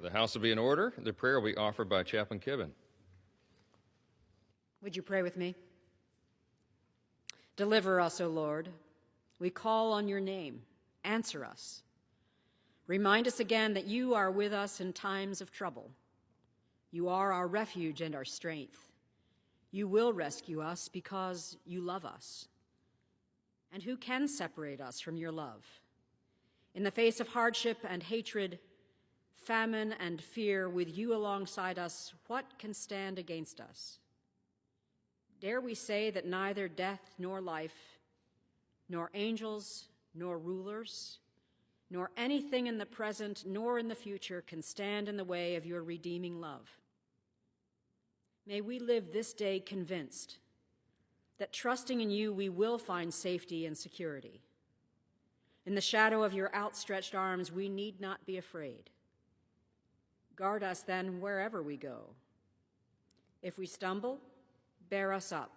The House will be in order. The prayer will be offered by Chaplain Kibben. Would you pray with me? Deliver us, O Lord. We call on your name. Answer us. Remind us again that you are with us in times of trouble. You are our refuge and our strength. You will rescue us because you love us. And who can separate us from your love? In the face of hardship and hatred, famine and fear, with you alongside us, what can stand against us? Dare we say that neither death nor life, nor angels nor rulers, nor anything in the present nor in the future can stand in the way of your redeeming love? May we live this day convinced that trusting in you we will find safety and security. In the shadow of your outstretched arms, we need not be afraid. Guard us then wherever we go. If we stumble, bear us up.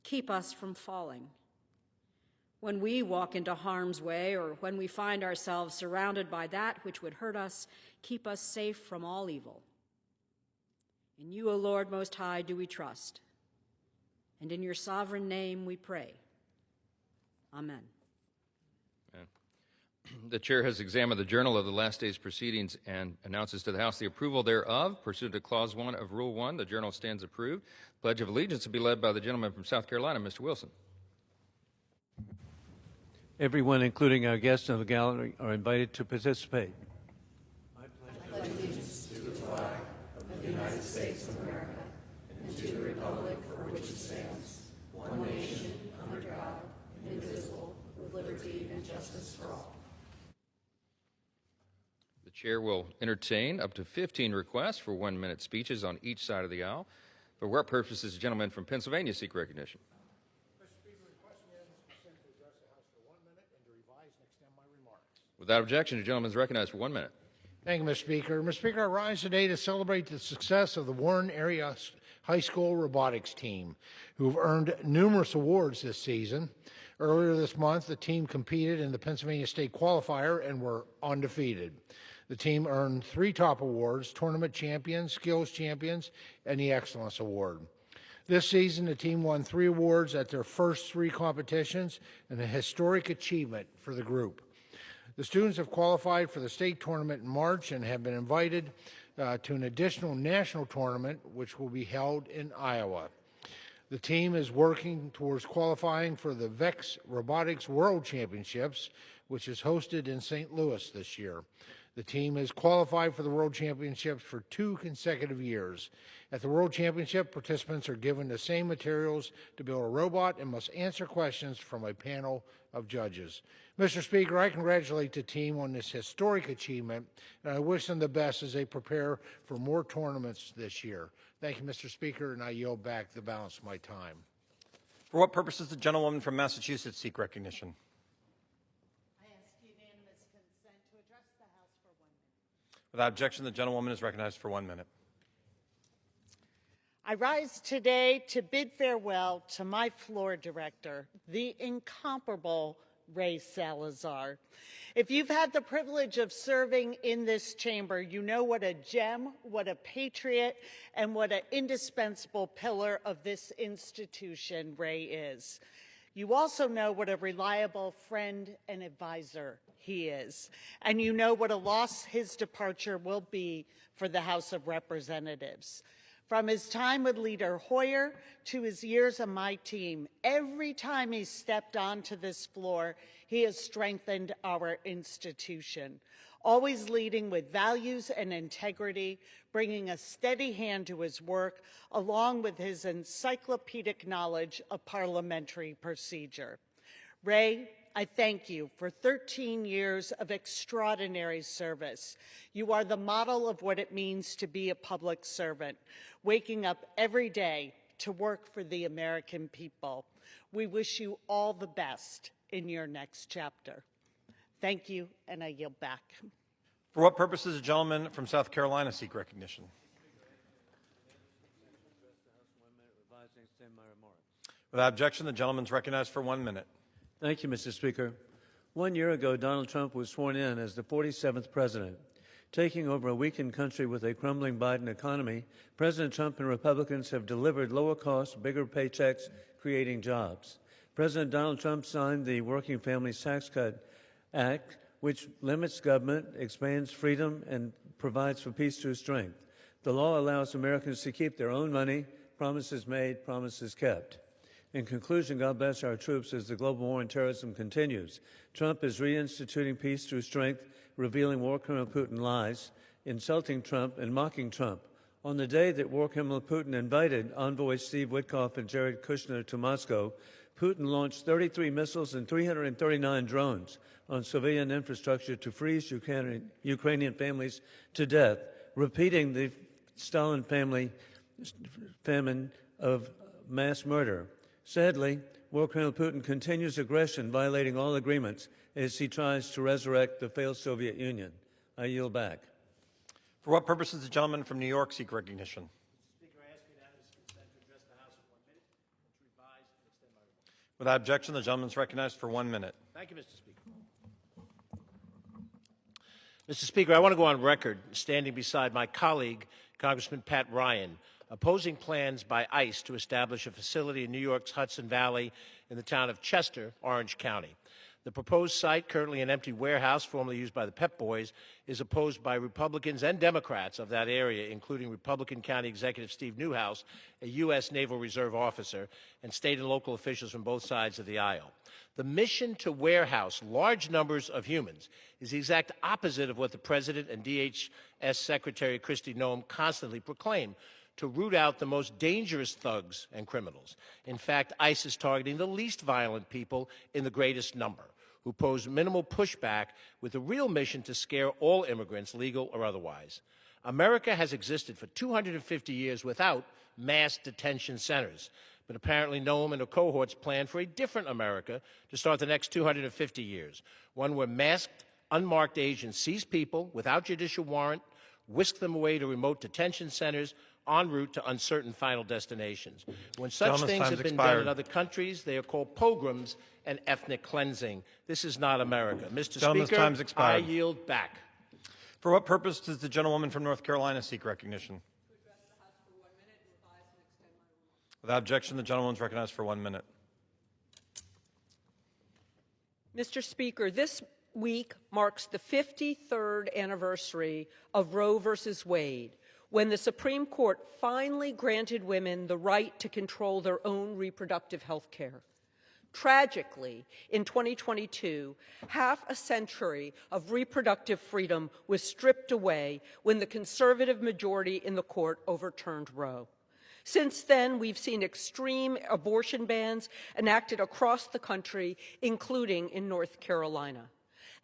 Keep us from falling. When we walk into harm's way or when we find ourselves surrounded by that which would hurt us, keep us safe from all evil. In you, O Lord Most High, do we trust, and in your sovereign name we pray. Amen. The chair has examined the journal of the last day's proceedings and announces to the House the approval thereof. Pursuant to Clause 1 of Rule 1, the journal stands approved. Pledge of Allegiance will be led by the gentleman from South Carolina, Mr. Wilson. Everyone, including our guests in the gallery, are invited to participate. I pledge allegiance to the flag of the United States of America and to the republic for which it stands, one nation, under God, indivisible, with liberty and justice for all. The chair will entertain up to 15 requests for 1-minute speeches on each side of the aisle. For what purposes, the gentleman from Pennsylvania seek recognition? Mr. Speaker, requesting unanimous consent to address the House for 1 minute and to revise and extend my remarks. Without objection, the gentleman is recognized for 1 minute. Thank you, Mr. Speaker. Mr. Speaker, I rise today to celebrate the success of the Warren Area High School robotics team, who have earned numerous awards this season. Earlier this month, the team competed in the Pennsylvania State Qualifier and were undefeated. The team earned 3 top awards: Tournament Champions, Skills Champions, and the Excellence Award. This season, the team won 3 awards at their first 3 competitions, and a historic achievement for the group. The students have qualified for the state tournament in March and have been invited to an additional national tournament, which will be held in Iowa. The team is working towards qualifying for the VEX Robotics World Championships, which is hosted in St. Louis this year. The team has qualified for the World Championships for 2 consecutive years. At the World Championship, participants are given the same materials to build a robot and must answer questions from a panel of judges. Mr. Speaker, I congratulate the team on this historic achievement, and I wish them the best as they prepare for more tournaments this year. Thank you, Mr. Speaker, and I yield back the balance of my time. For what purpose does the gentlewoman from Massachusetts seek recognition? Without objection, the gentlewoman is recognized for 1 minute. I rise today to bid farewell to my floor director, the incomparable Ray Salazar. If you've had the privilege of serving in this chamber, you know what a gem, what a patriot, and what an indispensable pillar of this institution Ray is. You also know what a reliable friend and advisor he is, and you know what a loss his departure will be for the House of Representatives. From his time with Leader Hoyer to his years on my team, every time he stepped onto this floor, he has strengthened our institution, always leading with values and integrity, bringing a steady hand to his work, along with his encyclopedic knowledge of parliamentary procedure. Ray, I thank you for 13 years of extraordinary service. You are the model of what it means to be a public servant, waking up every day to work for the American people. We wish you all the best in your next chapter. Thank you, and I yield back. For what purpose does the gentleman from South Carolina seek recognition? Without objection, the gentleman is recognized for 1 minute. Thank you, Mr. Speaker. 1 year ago, Donald Trump was sworn in as the 47th president. Taking over a weakened country with a crumbling Biden economy, President Trump and Republicans have delivered lower costs, bigger paychecks, creating jobs. President Donald Trump signed the Working Families Tax Cut Act, which limits government, expands freedom, and provides for peace through strength. The law allows Americans to keep their own money, promises made, promises kept. In conclusion, God bless our troops as the global war on terrorism continues. Trump is reinstituting peace through strength, revealing war criminal Putin lies, insulting Trump, and mocking Trump. On the day that war criminal Putin invited envoys Steve Witkoff and Jared Kushner to Moscow, Putin launched 33 missiles and 339 drones on civilian infrastructure to freeze Ukrainian families to death, repeating the Stalin famine of mass murder. Sadly, war criminal Putin continues aggression, violating all agreements as he tries to resurrect the failed Soviet Union. I yield back. For what purpose does the gentleman from New York seek recognition? Speaker, I ask unanimous consent to address the House for 1 minute and to revise and extend my remarks. Without objection, the gentleman is recognized for 1 minute. Thank you, Mr. Speaker. Mr. Speaker, I want to go on record standing beside my colleague, Congressman Pat Ryan, opposing plans by ICE to establish a facility in New York's Hudson Valley in the town of Chester, Orange County. The proposed site, currently an empty warehouse formerly used by the Pep Boys, is opposed by Republicans and Democrats of that area, including Republican County Executive Steve Newhouse, a U.S. Naval Reserve officer, and state and local officials from both sides of the aisle. The mission to warehouse large numbers of humans is the exact opposite of what the President and DHS Secretary Kristi Noem constantly proclaim: to root out the most dangerous thugs and criminals. In fact, ICE is targeting the least violent people in the greatest number, who pose minimal pushback with the real mission to scare all immigrants, legal or otherwise. America has existed for 250 years without mass detention centers, but apparently Noem and her cohorts plan for a different America to start the next 250 years, one where masked, unmarked agents seize people without judicial warrant, whisk them away to remote detention centers, en route to uncertain final destinations. When such things have been done in other countries, they are called pogroms and ethnic cleansing. This is not America. Mr. Speaker, I yield back. For what purpose does the gentlewoman from North Carolina seek recognition? To address the House for 1 minute and revise and extend my remarks. Without objection, the gentlewoman is recognized for 1 minute. Mr. Speaker, this week marks the 53rd anniversary of Roe versus Wade, when the Supreme Court finally granted women the right to control their own reproductive health care. Tragically, in 2022, half a century of reproductive freedom was stripped away when the conservative majority in the court overturned Roe. Since then, we've seen extreme abortion bans enacted across the country, including in North Carolina.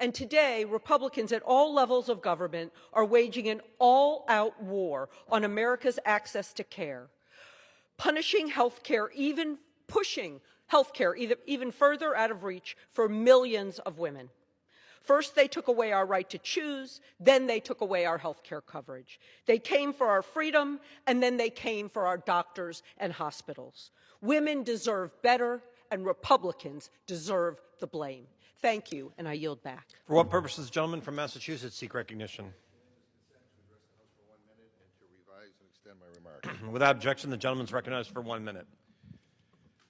And today, Republicans at all levels of government are waging an all-out war on America's access to care, punishing health care, even pushing health care even further out of reach for millions of women. First, they took away our right to choose, then they took away our health care coverage. They came for our freedom, and then they came for our doctors and hospitals. Women deserve better, and Republicans deserve the blame. Thank you, and I yield back. For what purpose does the gentleman from Massachusetts seek recognition? Without objection, the gentleman is recognized for 1 minute.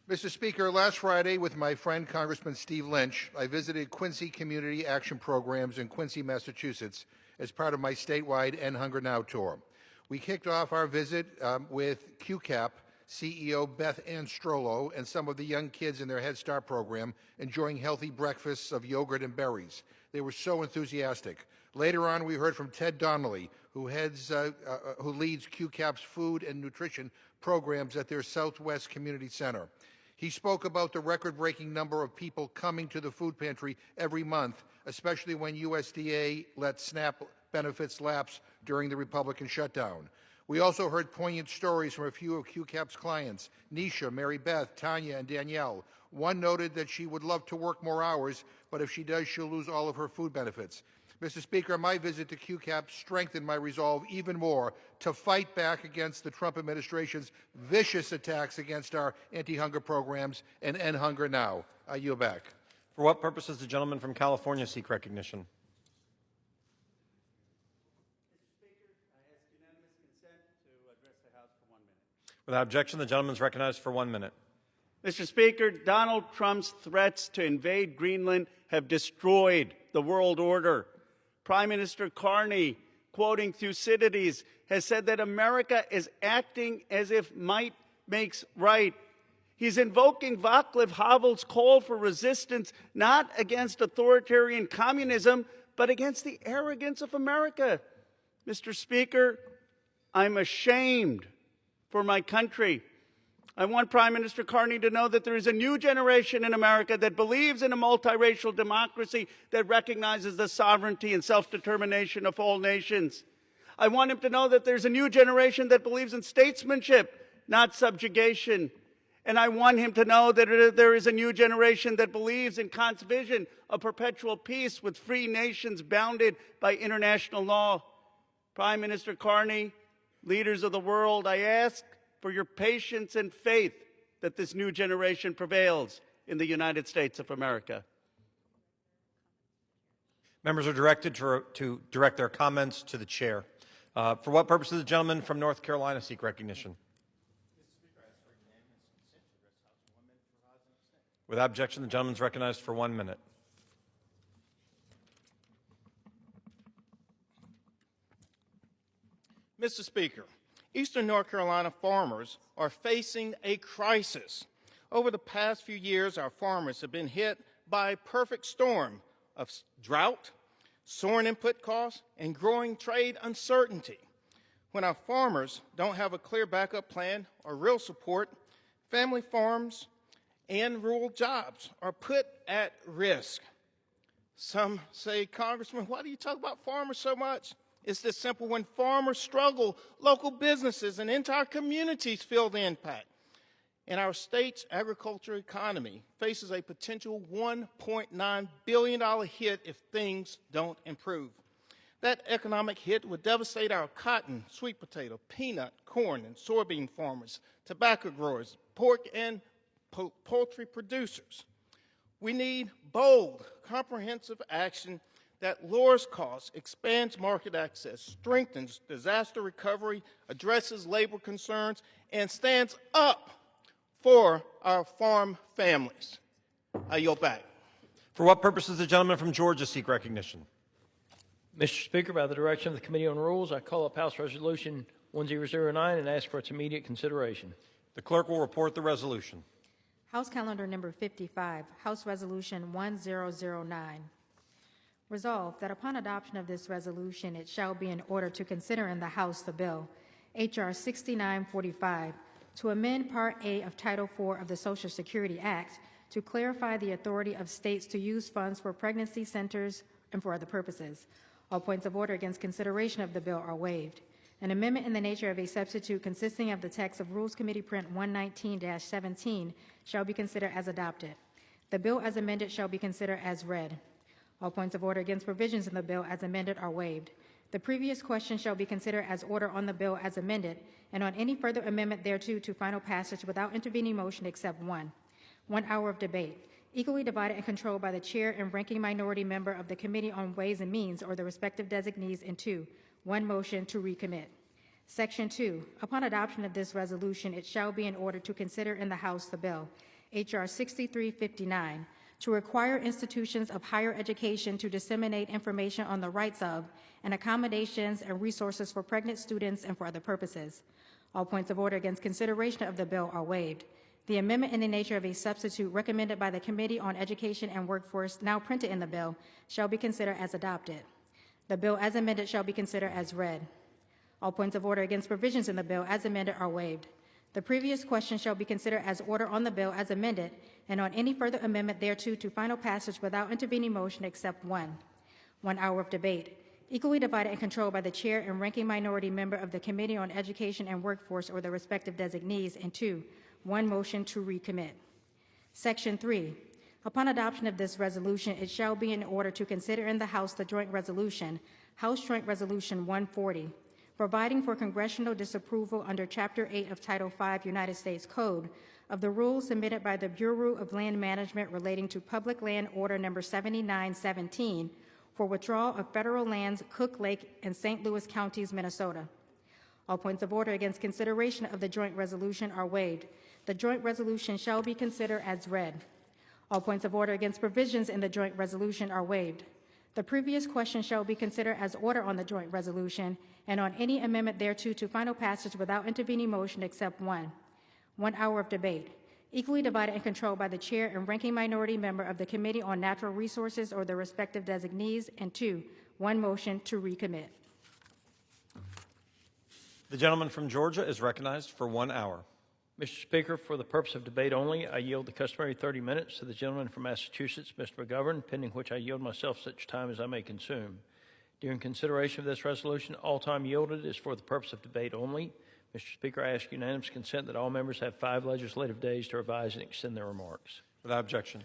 Mr. Speaker, last Friday with my friend Congressman Steve Lynch, I visited Quincy Community Action Programs in Quincy, Massachusetts as part of my statewide End Hunger Now tour. We kicked off our visit with QCAP CEO Beth Ann Strollo and some of the young kids in their Head Start program enjoying healthy breakfasts of yogurt and berries. They were so enthusiastic. Later on, we heard from Ted Donnelly, who leads QCAP's food and nutrition programs at their Southwest Community Center. He spoke about the record-breaking number of people coming to the food pantry every month, especially when USDA let SNAP benefits lapse during the Republican shutdown. We also heard poignant stories from a few of QCAP's clients, Nisha, Mary Beth, Tanya, and Danielle. One noted that she would love to work more hours, but if she does, she'll lose all of her food benefits. Mr. Speaker, my visit to QCAP strengthened my resolve even more to fight back against the Trump administration's vicious attacks against our anti-hunger programs and end hunger now. I yield back. For what purpose does the gentleman from California seek recognition? Without objection, the gentleman is recognized for 1 minute. Mr. Speaker, Donald Trump's threats to invade Greenland have destroyed the world order. Prime Minister Carney, quoting Thucydides, has said that America is acting as if might makes right. He's invoking Václav Havel's call for resistance, not against authoritarian communism, but against the arrogance of America. Mr. Speaker, I'm ashamed for my country. I want Prime Minister Carney to know that there is a new generation in America that believes in a multiracial democracy that recognizes the sovereignty and self-determination of all nations. I want him to know that there's a new generation that believes in statesmanship, not subjugation. And I want him to know that there is a new generation that believes in Kant's vision of perpetual peace with free nations bounded by international law. Prime Minister Carney, leaders of the world, I ask for your patience and faith that this new generation prevails in the United States of America. Members are directed to direct their comments to the chair. For what purpose does the gentleman from North Carolina seek recognition? Without objection, the gentleman is recognized for 1 minute. Mr. Speaker, Eastern North Carolina farmers are facing a crisis. Over the past few years, our farmers have been hit by a perfect storm of drought, soaring input costs, and growing trade uncertainty. When our farmers don't have a clear backup plan or real support, family farms and rural jobs are put at risk. Some say, Congressman, why do you talk about farmers so much? It's this simple. When farmers struggle, local businesses and entire communities feel the impact. And our state's agriculture economy faces a potential $1.9 billion hit if things don't improve. That economic hit would devastate our cotton, sweet potato, peanut, corn, and soybean farmers, tobacco growers, pork and poultry producers. We need bold, comprehensive action that lowers costs, expands market access, strengthens disaster recovery, addresses labor concerns, and stands up for our farm families. I yield back. For what purpose does the gentleman from Georgia seek recognition? Mr. Speaker, by the direction of the Committee on Rules, I call up House Resolution 1009 and ask for its immediate consideration. The clerk will report the resolution. House Calendar Number 55, House Resolution 1009. Resolved that upon adoption of this resolution, it shall be in order to consider in the House the bill, H.R. 6945, to amend Part A of Title IV of the Social Security Act to clarify the authority of states to use funds for pregnancy centers and for other purposes. All points of order against consideration of the bill are waived. An amendment in the nature of a substitute consisting of the text of Rules Committee Print 119-17 shall be considered as adopted. The bill as amended shall be considered as read. All points of order against provisions in the bill as amended are waived. The previous question shall be considered as order on the bill as amended, and on any further amendment thereto to final passage without intervening motion except one. 1 hour of debate, equally divided and controlled by the chair and ranking minority member of the Committee on Ways and Means or the respective designees, and 2, 1 motion to recommit. Section 2, upon adoption of this resolution, it shall be in order to consider in the House the bill, H.R. 6359, to require institutions of higher education to disseminate information on the rights of and accommodations and resources for pregnant students and for other purposes. All points of order against consideration of the bill are waived. The amendment in the nature of a substitute recommended by the Committee on Education and Workforce, now printed in the bill, shall be considered as adopted. The bill as amended shall be considered as read. All points of order against provisions in the bill as amended are waived. The previous question shall be considered as order on the bill as amended, and on any further amendment thereto to final passage without intervening motion except one. 1 hour of debate, equally divided and controlled by the chair and ranking minority member of the Committee on Education and Workforce or the respective designees, and 2, 1 motion to recommit. Section 3, upon adoption of this resolution, it shall be in order to consider in the House the joint resolution, House Joint Resolution 140, providing for congressional disapproval under Chapter 8 of Title V United States Code of the rules submitted by the Bureau of Land Management relating to Public Land Order Number 7917 for withdrawal of federal lands, Cook Lake and St. Louis counties, Minnesota. All points of order against consideration of the joint resolution are waived. The joint resolution shall be considered as read. All points of order against provisions in the joint resolution are waived. The previous question shall be considered as order on the joint resolution and on any amendment thereto to final passage without intervening motion except one. 1 hour of debate, equally divided and controlled by the chair and ranking minority member of the Committee on Natural Resources or their respective designees, and 2, 1 motion to recommit. The gentleman from Georgia is recognized for 1 hour. Mr. Speaker, for the purpose of debate only, I yield the customary 30 minutes to the gentleman from Massachusetts, Mr. McGovern, pending which I yield myself such time as I may consume. During consideration of this resolution, all time yielded is for the purpose of debate only. Mr. Speaker, I ask unanimous consent that all members have 5 legislative days to revise and extend their remarks. Without objection.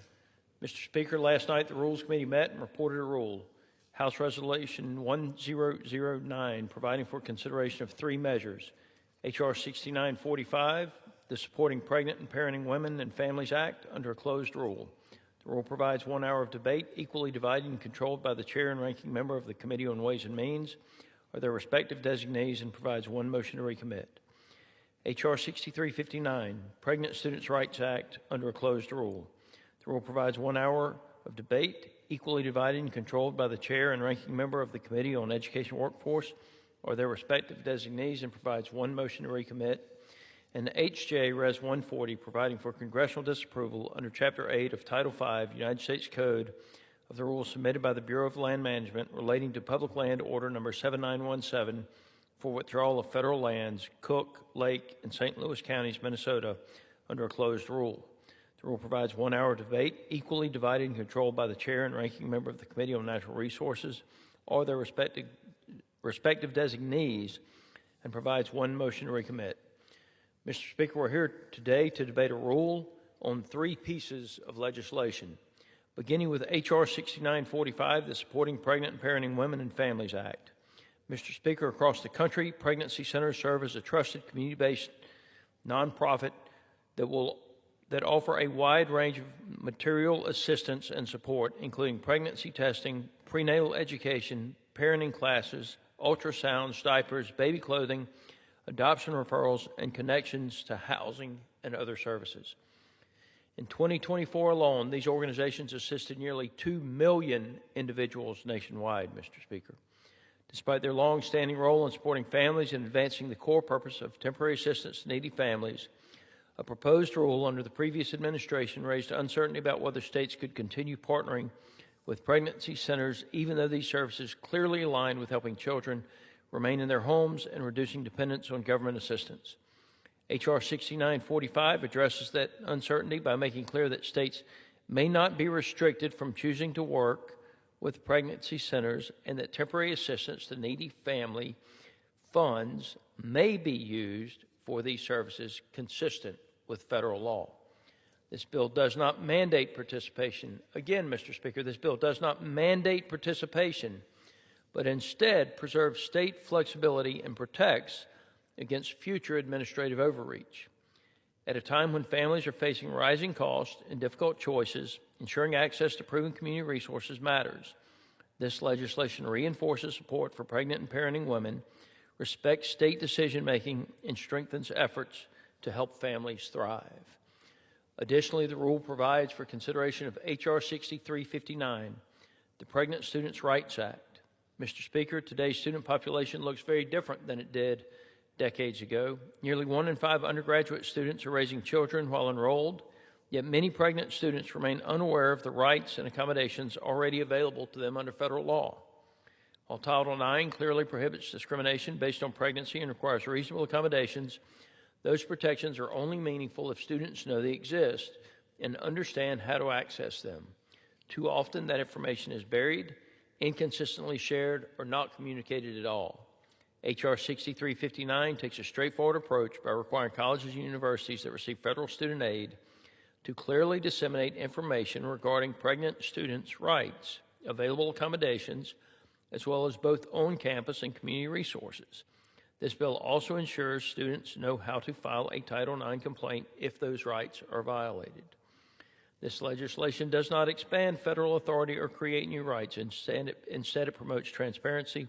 Mr. Speaker, last night the Rules Committee met and reported a rule. House Resolution 1009, providing for consideration of 3 measures. H.R. 6945, the Supporting Pregnant and Parenting Women and Families Act, under a closed rule. The rule provides 1 hour of debate, equally divided and controlled by the chair and ranking member of the Committee on Ways and Means, or their respective designees, and provides 1 motion to recommit. H.R. 6359, Pregnant Students' Rights Act, under a closed rule. The rule provides 1 hour of debate, equally divided and controlled by the chair and ranking member of the Committee on Education Workforce, or their respective designees, and provides 1 motion to recommit. And H.J. Res. 140, providing for congressional disapproval under Chapter 8 of Title V, United States Code, of the rules submitted by the Bureau of Land Management relating to Public Land Order Number 7917 for withdrawal of federal lands, Cook, Lake, and St. Louis counties, Minnesota, under a closed rule. The rule provides 1 hour of debate, equally divided and controlled by the chair and ranking member of the Committee on Natural Resources or their respective designees, and provides 1 motion to recommit. Mr. Speaker, we're here today to debate a rule on 3 pieces of legislation, beginning with H.R. 6945, the Supporting Pregnant and Parenting Women and Families Act. Mr. Speaker, across the country, pregnancy centers serve as a trusted community-based nonprofit that offer a wide range of material assistance and support, including pregnancy testing, prenatal education, parenting classes, ultrasounds, diapers, baby clothing, adoption referrals, and connections to housing and other services. In 2024 alone, these organizations assisted nearly 2 million individuals nationwide, Mr. Speaker. Despite their long-standing role in supporting families and advancing the core purpose of temporary assistance to needy families, a proposed rule under the previous administration raised uncertainty about whether states could continue partnering with pregnancy centers, even though these services clearly align with helping children remain in their homes and reducing dependence on government assistance. H.R. 6945 addresses that uncertainty by making clear that states may not be restricted from choosing to work with pregnancy centers and that temporary assistance to needy family funds may be used for these services consistent with federal law. This bill does not mandate participation. Again, Mr. Speaker, this bill does not mandate participation, but instead preserves state flexibility and protects against future administrative overreach. At a time when families are facing rising costs and difficult choices, ensuring access to proven community resources matters. This legislation reinforces support for pregnant and parenting women, respects state decision-making, and strengthens efforts to help families thrive. Additionally, the rule provides for consideration of H.R. 6359, the Pregnant Students' Rights Act. Mr. Speaker, today's student population looks very different than it did decades ago. Nearly 1 in 5 undergraduate students are raising children while enrolled, yet many pregnant students remain unaware of the rights and accommodations already available to them under federal law. While Title IX clearly prohibits discrimination based on pregnancy and requires reasonable accommodations, those protections are only meaningful if students know they exist and understand how to access them. Too often, that information is buried, inconsistently shared, or not communicated at all. H.R. 6359 takes a straightforward approach by requiring colleges and universities that receive federal student aid to clearly disseminate information regarding pregnant students' rights, available accommodations, as well as both on-campus and community resources. This bill also ensures students know how to file a Title IX complaint if those rights are violated. This legislation does not expand federal authority or create new rights. Instead, it promotes transparency,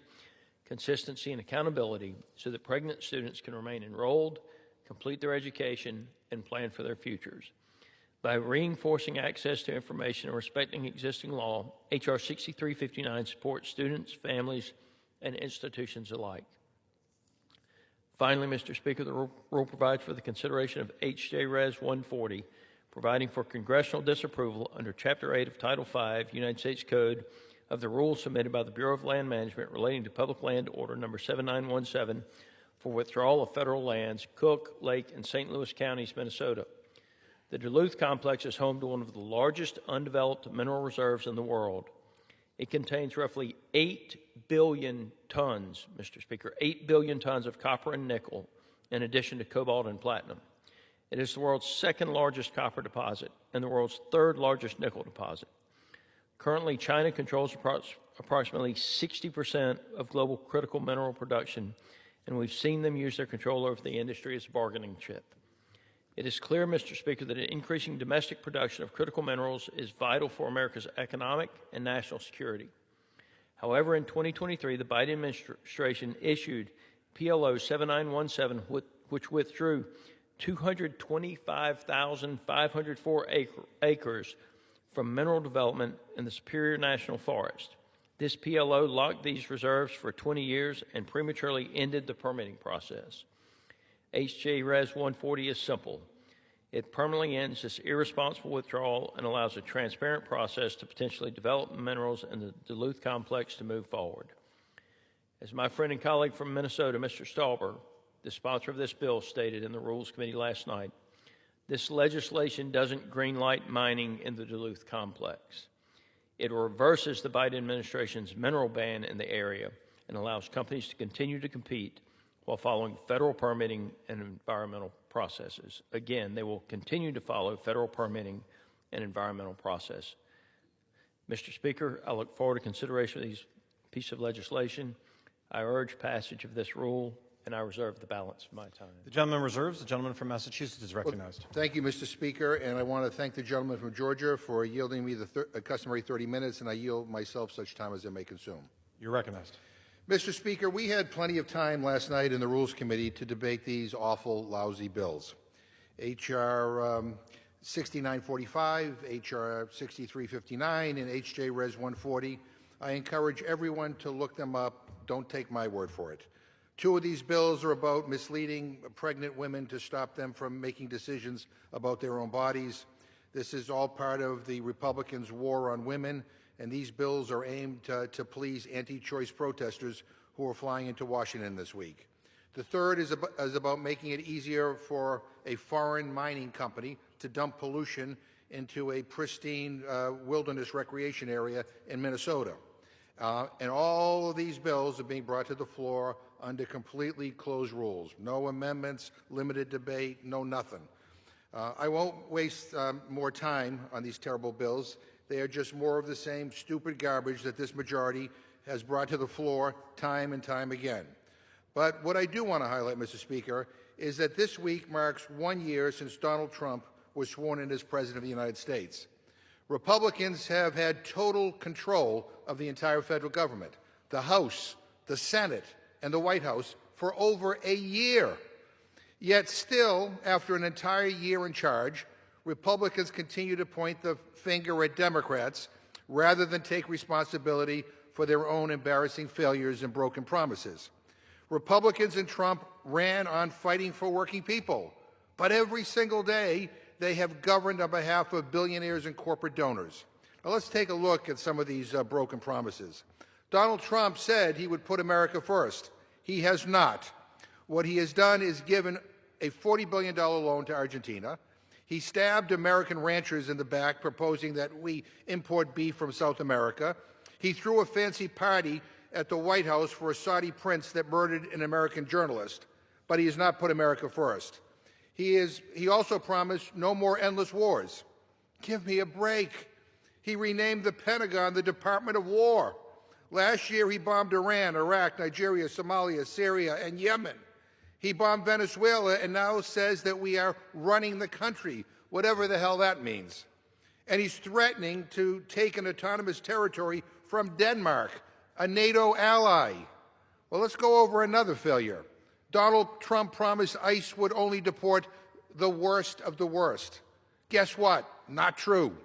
consistency, and accountability so that pregnant students can remain enrolled, complete their education, and plan for their futures. By reinforcing access to information and respecting existing law, H.R. 6359 supports students, families, and institutions alike. Finally, Mr. Speaker, the rule provides for the consideration of H.J. Res. 140, providing for congressional disapproval under Chapter 8 of Title V, United States Code, of the rules submitted by the Bureau of Land Management relating to Public Land Order Number 7917 for withdrawal of federal lands, Cook, Lake, and St. Louis counties, Minnesota. The Duluth Complex is home to one of the largest undeveloped mineral reserves in the world. It contains roughly 8 billion tons, Mr. Speaker, 8 billion tons of copper and nickel, in addition to cobalt and platinum. It is the world's second largest copper deposit and the world's third largest nickel deposit. Currently, China controls approximately 60% of global critical mineral production, and we've seen them use their control over the industry as a bargaining chip. It is clear, Mr. Speaker, that increasing domestic production of critical minerals is vital for America's economic and national security. However, in 2023, the Biden administration issued PLO 7917, which withdrew 225,504 acres from mineral development in the Superior National Forest. This PLO locked these reserves for 20 years and prematurely ended the permitting process. H.J. Res. 140 is simple. It permanently ends this irresponsible withdrawal and allows a transparent process to potentially develop minerals in the Duluth Complex to move forward. As my friend and colleague from Minnesota, Mr. Stauber, the sponsor of this bill, stated in the Rules Committee last night, this legislation doesn't greenlight mining in the Duluth Complex. It reverses the Biden administration's mineral ban in the area and allows companies to continue to compete while following federal permitting and environmental processes. Again, they will continue to follow federal permitting and environmental process. Mr. Speaker, I look forward to consideration of these pieces of legislation. I urge passage of this rule, and I reserve the balance of my time. The gentleman reserves. The gentleman from Massachusetts is recognized. Well, thank you, Mr. Speaker, and I want to thank the gentleman from Georgia for yielding me the customary 30 minutes, and I yield myself such time as I may consume. You're recognized. Mr. Speaker, we had plenty of time last night in the Rules Committee to debate these awful, lousy bills. H.R. 6945, H.R. 6359, and H.J. Res. 140. I encourage everyone to look them up. Don't take my word for it. Two of these bills are about misleading pregnant women to stop them from making decisions about their own bodies. This is all part of the Republicans' war on women, and these bills are aimed to please anti-choice protesters who are flying into Washington this week. The third is about making it easier for a foreign mining company to dump pollution into a pristine wilderness recreation area in Minnesota. And all of these bills are being brought to the floor under completely closed rules. No amendments, limited debate, no nothing. I won't waste more time on these terrible bills. They are just more of the same stupid garbage that this majority has brought to the floor time and time again. But what I do want to highlight, Mr. Speaker, is that this week marks 1 year since Donald Trump was sworn in as President of the United States. Republicans have had total control of the entire federal government, the House, the Senate, and the White House for over a year. Yet still, after an entire year in charge, Republicans continue to point the finger at Democrats rather than take responsibility for their own embarrassing failures and broken promises. Republicans and Trump ran on fighting for working people, but every single day they have governed on behalf of billionaires and corporate donors. Now let's take a look at some of these broken promises. Donald Trump said he would put America first. He has not. What he has done is given a $40 billion loan to Argentina. He stabbed American ranchers in the back, proposing that we import beef from South America. He threw a fancy party at the White House for a Saudi prince that murdered an American journalist, but he has not put America first. He also promised no more endless wars. Give me a break. He renamed the Pentagon the Department of War. Last year, he bombed Iran, Iraq, Nigeria, Somalia, Syria, and Yemen. He bombed Venezuela and now says that we are running the country, whatever the hell that means. And he's threatening to take an autonomous territory from Denmark, a NATO ally. Well, let's go over another failure. Donald Trump promised ICE would only deport the worst of the worst. Guess what? Not true.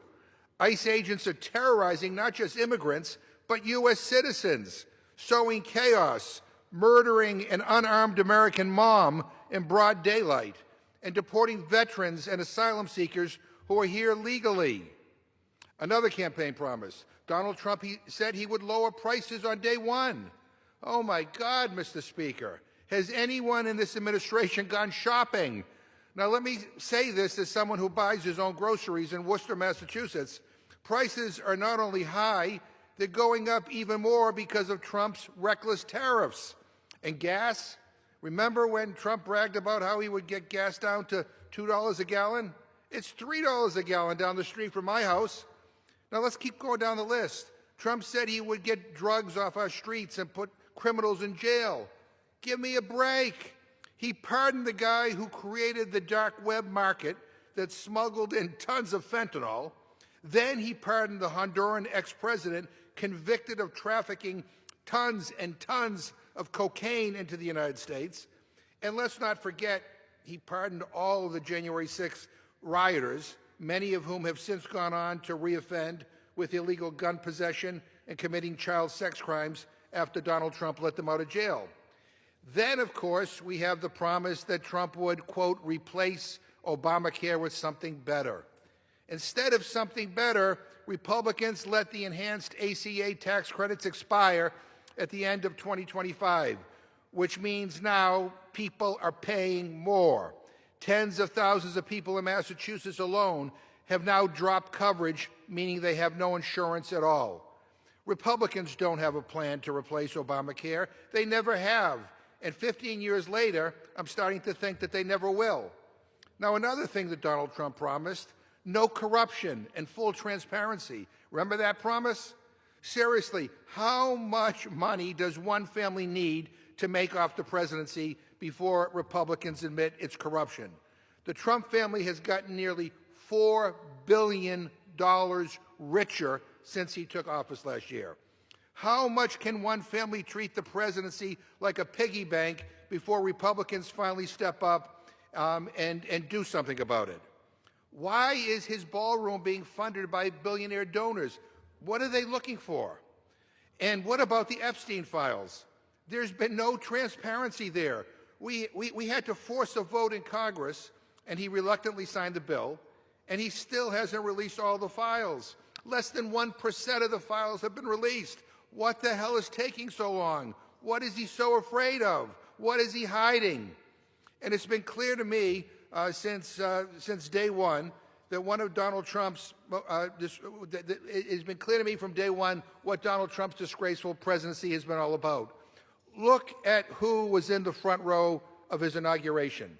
ICE agents are terrorizing not just immigrants, but U.S. citizens, sowing chaos, murdering an unarmed American mom in broad daylight, and deporting veterans and asylum seekers who are here legally. Another campaign promise. Donald Trump said he would lower prices on day one. Oh my God, Mr. Speaker. Has anyone in this administration gone shopping? Now, let me say this as someone who buys his own groceries in Worcester, Massachusetts. Prices are not only high, they're going up even more because of Trump's reckless tariffs. And gas? Remember when Trump bragged about how he would get gas down to $2 a gallon? It's $3 a gallon down the street from my house. Now, let's keep going down the list. Trump said he would get drugs off our streets and put criminals in jail. Give me a break. He pardoned the guy who created the dark web market that smuggled in tons of fentanyl. Then he pardoned the Honduran ex-president convicted of trafficking tons and tons of cocaine into the United States. And let's not forget, he pardoned all of the January 6th rioters, many of whom have since gone on to reoffend with illegal gun possession and committing child sex crimes after Donald Trump let them out of jail. Then, of course, we have the promise that Trump would, quote, replace Obamacare with something better. Instead of something better, Republicans let the enhanced ACA tax credits expire at the end of 2025, which means now people are paying more. Tens of thousands of people in Massachusetts alone have now dropped coverage, meaning they have no insurance at all. Republicans don't have a plan to replace Obamacare. They never have. And 15 years later, I'm starting to think that they never will. Now, another thing that Donald Trump promised, no corruption and full transparency. Remember that promise? Seriously, how much money does one family need to make off the presidency before Republicans admit it's corruption? The Trump family has gotten nearly $4 billion richer since he took office last year. How much can one family treat the presidency like a piggy bank before Republicans finally step up and do something about it? Why is his ballroom being funded by billionaire donors? What are they looking for? And what about the Epstein files? There's been no transparency there. We had to force a vote in Congress, and he reluctantly signed the bill, and he still hasn't released all the files. Less than 1% of the files have been released. What the hell is taking so long? What is he so afraid of? What is he hiding? And it's been clear to me since day one that one of Donald Trump's, it's been clear to me from day one what Donald Trump's disgraceful presidency has been all about. Look at who was in the front row of his inauguration.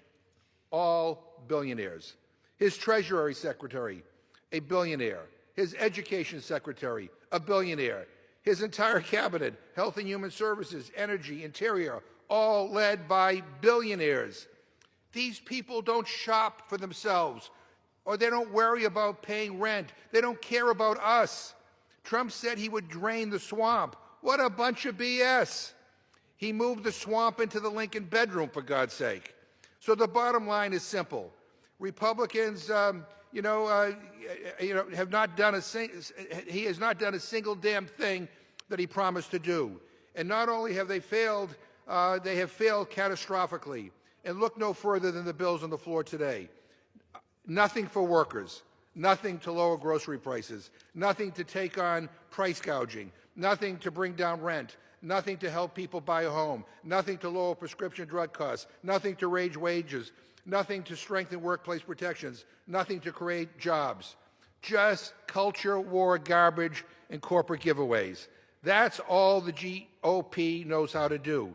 All billionaires. His Treasury Secretary, a billionaire. His Education Secretary, a billionaire. His entire cabinet, Health and Human Services, Energy, Interior, all led by billionaires. These people don't shop for themselves, or they don't worry about paying rent. They don't care about us. Trump said he would drain the swamp. What a bunch of BS. He moved the swamp into the Lincoln bedroom, for God's sake. So the bottom line is simple. Republicans, have not done he has not done a single damn thing that he promised to do. And not only have they failed catastrophically. And look no further than the bills on the floor today. Nothing for workers, nothing to lower grocery prices, nothing to take on price gouging, nothing to bring down rent, nothing to help people buy a home, nothing to lower prescription drug costs, nothing to raise wages, nothing to strengthen workplace protections, nothing to create jobs. Just culture war garbage and corporate giveaways. That's all the GOP knows how to do.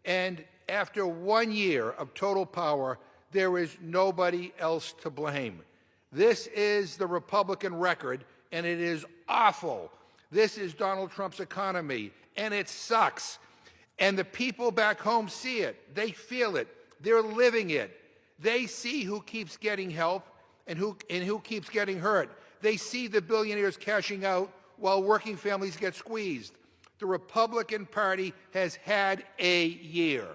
And after 1 year of total power, there is nobody else to blame. This is the Republican record, and it is awful. This is Donald Trump's economy, and it sucks. And the people back home see it. They feel it. They're living it. They see who keeps getting help and who keeps getting hurt. They see the billionaires cashing out while working families get squeezed. The Republican Party has had a year,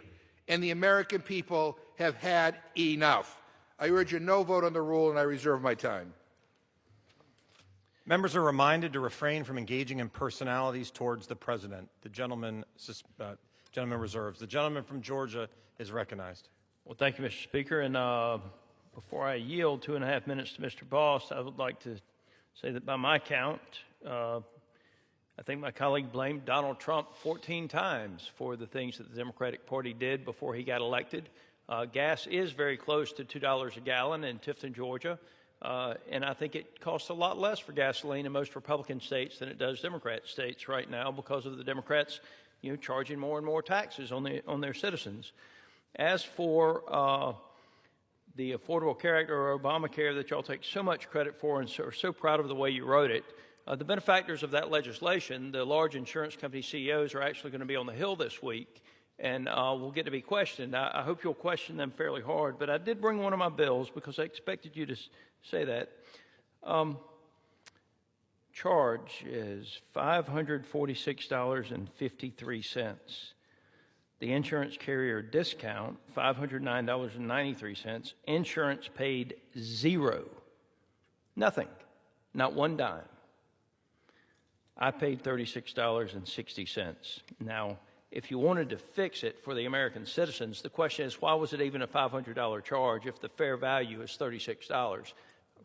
and the American people have had enough. I urge a no vote on the rule, and I reserve my time. Members are reminded to refrain from engaging in personalities towards the president. The gentleman reserves. The gentleman from Georgia is recognized. Well, thank you, Mr. Speaker. And before I yield 2.5 minutes to Mr. Bost, I would like to say that by my count, I think my colleague blamed Donald Trump 14 times for the things that the Democratic Party did before he got elected. Gas is very close to $2 a gallon in Tifton, Georgia. And I think it costs a lot less for gasoline in most Republican states than it does Democrat states right now because of the Democrats, charging more and more taxes on their citizens. As for the Affordable Care Act, or Obamacare, that y'all take so much credit for and are so proud of the way you wrote it, the benefactors of that legislation, the large insurance company CEOs, are actually going to be on the Hill this week, and will get to be questioned. I hope you'll question them fairly hard, but I did bring one of my bills because I expected you to say that. Charge is $546.53. The insurance carrier discount, $509.93. Insurance paid zero. Nothing. Not one dime. I paid $36.60. Now, if you wanted to fix it for the American citizens, the question is, why was it even a $500 charge if the fair value is $36?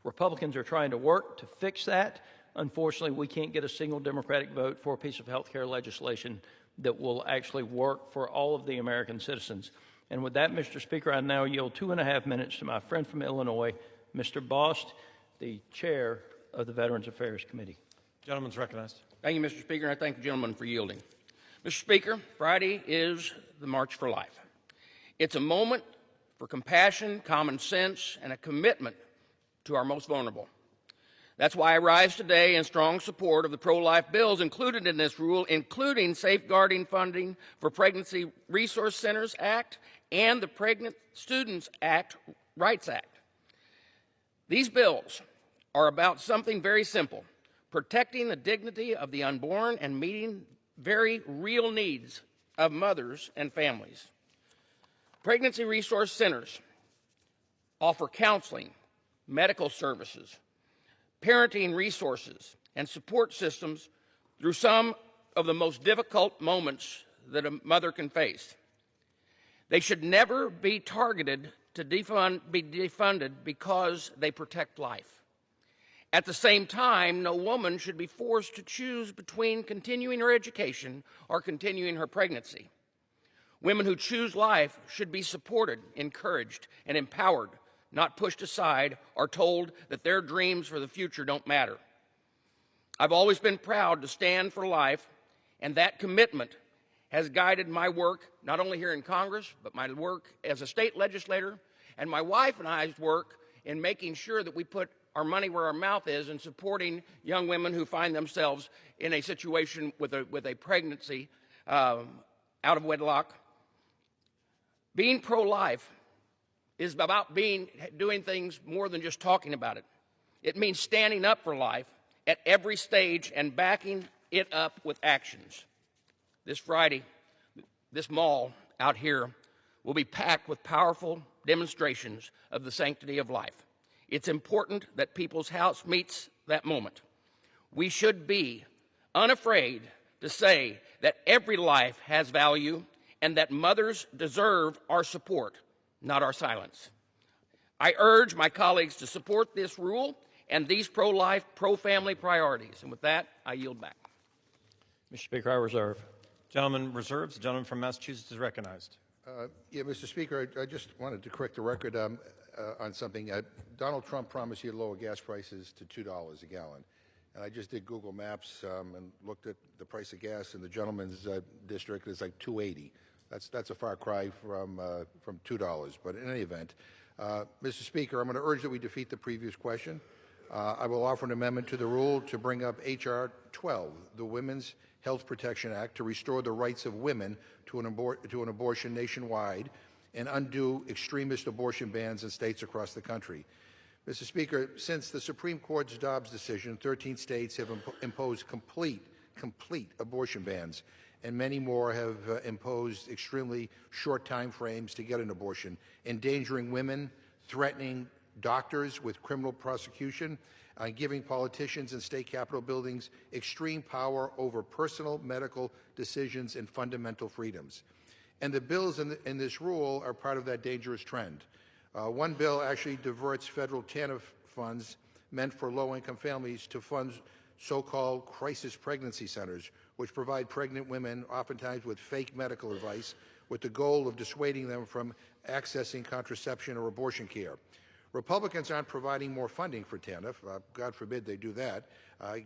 Republicans are trying to work to fix that. Unfortunately, we can't get a single Democratic vote for a piece of health care legislation that will actually work for all of the American citizens. And with that, Mr. Speaker, I now yield 2.5 minutes to my friend from Illinois, Mr. Bost, the chair of the Veterans Affairs Committee. Gentleman's recognized. Thank you, Mr. Speaker, and I thank the gentleman for yielding. Mr. Speaker, Friday is the March for Life. It's a moment for compassion, common sense, and a commitment to our most vulnerable. That's why I rise today in strong support of the pro-life bills included in this rule, including safeguarding funding for Pregnancy Resource Centers Act and the Pregnant Students Rights Act. These bills are about something very simple: protecting the dignity of the unborn and meeting very real needs of mothers and families. Pregnancy Resource Centers offer counseling, medical services, parenting resources, and support systems through some of the most difficult moments that a mother can face. They should never be targeted to be defunded because they protect life. At the same time, no woman should be forced to choose between continuing her education or continuing her pregnancy. Women who choose life should be supported, encouraged, and empowered, not pushed aside or told that their dreams for the future don't matter. I've always been proud to stand for life, and that commitment has guided my work, not only here in Congress, but my work as a state legislator, and my wife and I's work in making sure that we put our money where our mouth is in supporting young women who find themselves in a situation with a pregnancy out of wedlock. Being pro-life is about doing things more than just talking about it. It means standing up for life at every stage and backing it up with actions. This Friday, this mall out here will be packed with powerful demonstrations of the sanctity of life. It's important that People's House meets that moment. We should be unafraid to say that every life has value and that mothers deserve our support, not our silence. I urge my colleagues to support this rule and these pro-life, pro-family priorities. And with that, I yield back. Mr. Speaker, I reserve. Gentleman reserves. The gentleman from Massachusetts is recognized. Mr. Speaker, I just wanted to correct the record on something. Donald Trump promised he'd lower gas prices to $2 a gallon. And I just did Google Maps and looked at the price of gas in the gentleman's district. It's like $2.80. That's a far cry from $2. But in any event, Mr. Speaker, I'm going to urge that we defeat the previous question. I will offer an amendment to the rule to bring up H.R. 12, the Women's Health Protection Act, to restore the rights of women to an abortion nationwide and undo extremist abortion bans in states across the country. Mr. Speaker, since the Supreme Court's Dobbs decision, 13 states have imposed complete complete abortion bans, and many more have imposed extremely short time frames to get an abortion, endangering women, threatening doctors with criminal prosecution, giving politicians in state capitol buildings extreme power over personal medical decisions and fundamental freedoms. And the bills in this rule are part of that dangerous trend. One bill actually diverts federal TANF funds meant for low-income families to fund so-called crisis pregnancy centers, which provide pregnant women, oftentimes with fake medical advice, with the goal of dissuading them from accessing contraception or abortion care. Republicans aren't providing more funding for TANF. God forbid they do that.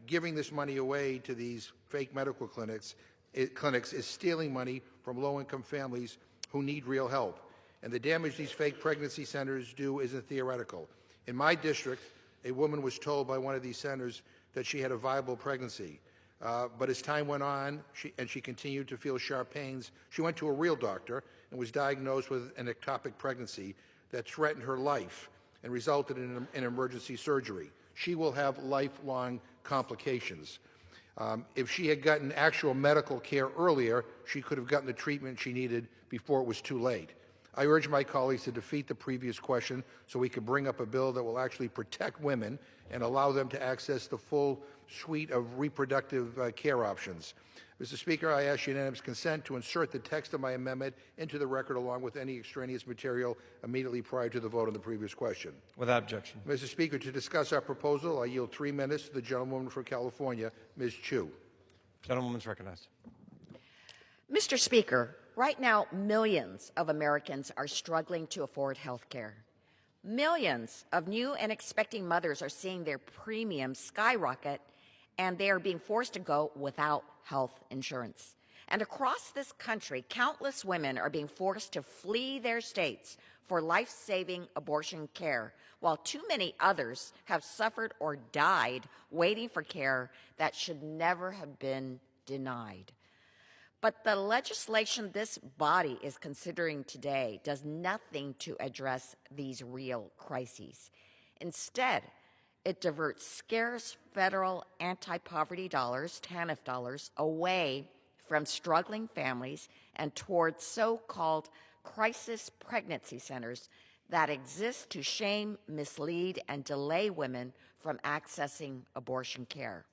Giving this money away to these fake medical clinics is stealing money from low-income families who need real help. And the damage these fake pregnancy centers do isn't theoretical. In my district, a woman was told by one of these centers that she had a viable pregnancy. But as time went on, she continued to feel sharp pains, she went to a real doctor and was diagnosed with an ectopic pregnancy that threatened her life and resulted in an emergency surgery. She will have lifelong complications. If she had gotten actual medical care earlier, she could have gotten the treatment she needed before it was too late. I urge my colleagues to defeat the previous question so we can bring up a bill that will actually protect women and allow them to access the full suite of reproductive care options. Mr. Speaker, I ask unanimous consent to insert the text of my amendment into the record along with any extraneous material immediately prior to the vote on the previous question. Without objection. Mr. Speaker, to discuss our proposal, I yield 3 minutes to the gentlewoman from California, Ms. Chu. Gentlewoman's recognized. Mr. Speaker, right now, millions of Americans are struggling to afford health care. Millions of new and expecting mothers are seeing their premiums skyrocket, and they are being forced to go without health insurance. And across this country, countless women are being forced to flee their states for life-saving abortion care, while too many others have suffered or died waiting for care that should never have been denied. But the legislation this body is considering today does nothing to address these real crises. Instead, it diverts scarce federal anti-poverty dollars, TANF dollars, away from struggling families and towards so-called crisis pregnancy centers that exist to shame, mislead, and delay women from accessing abortion care.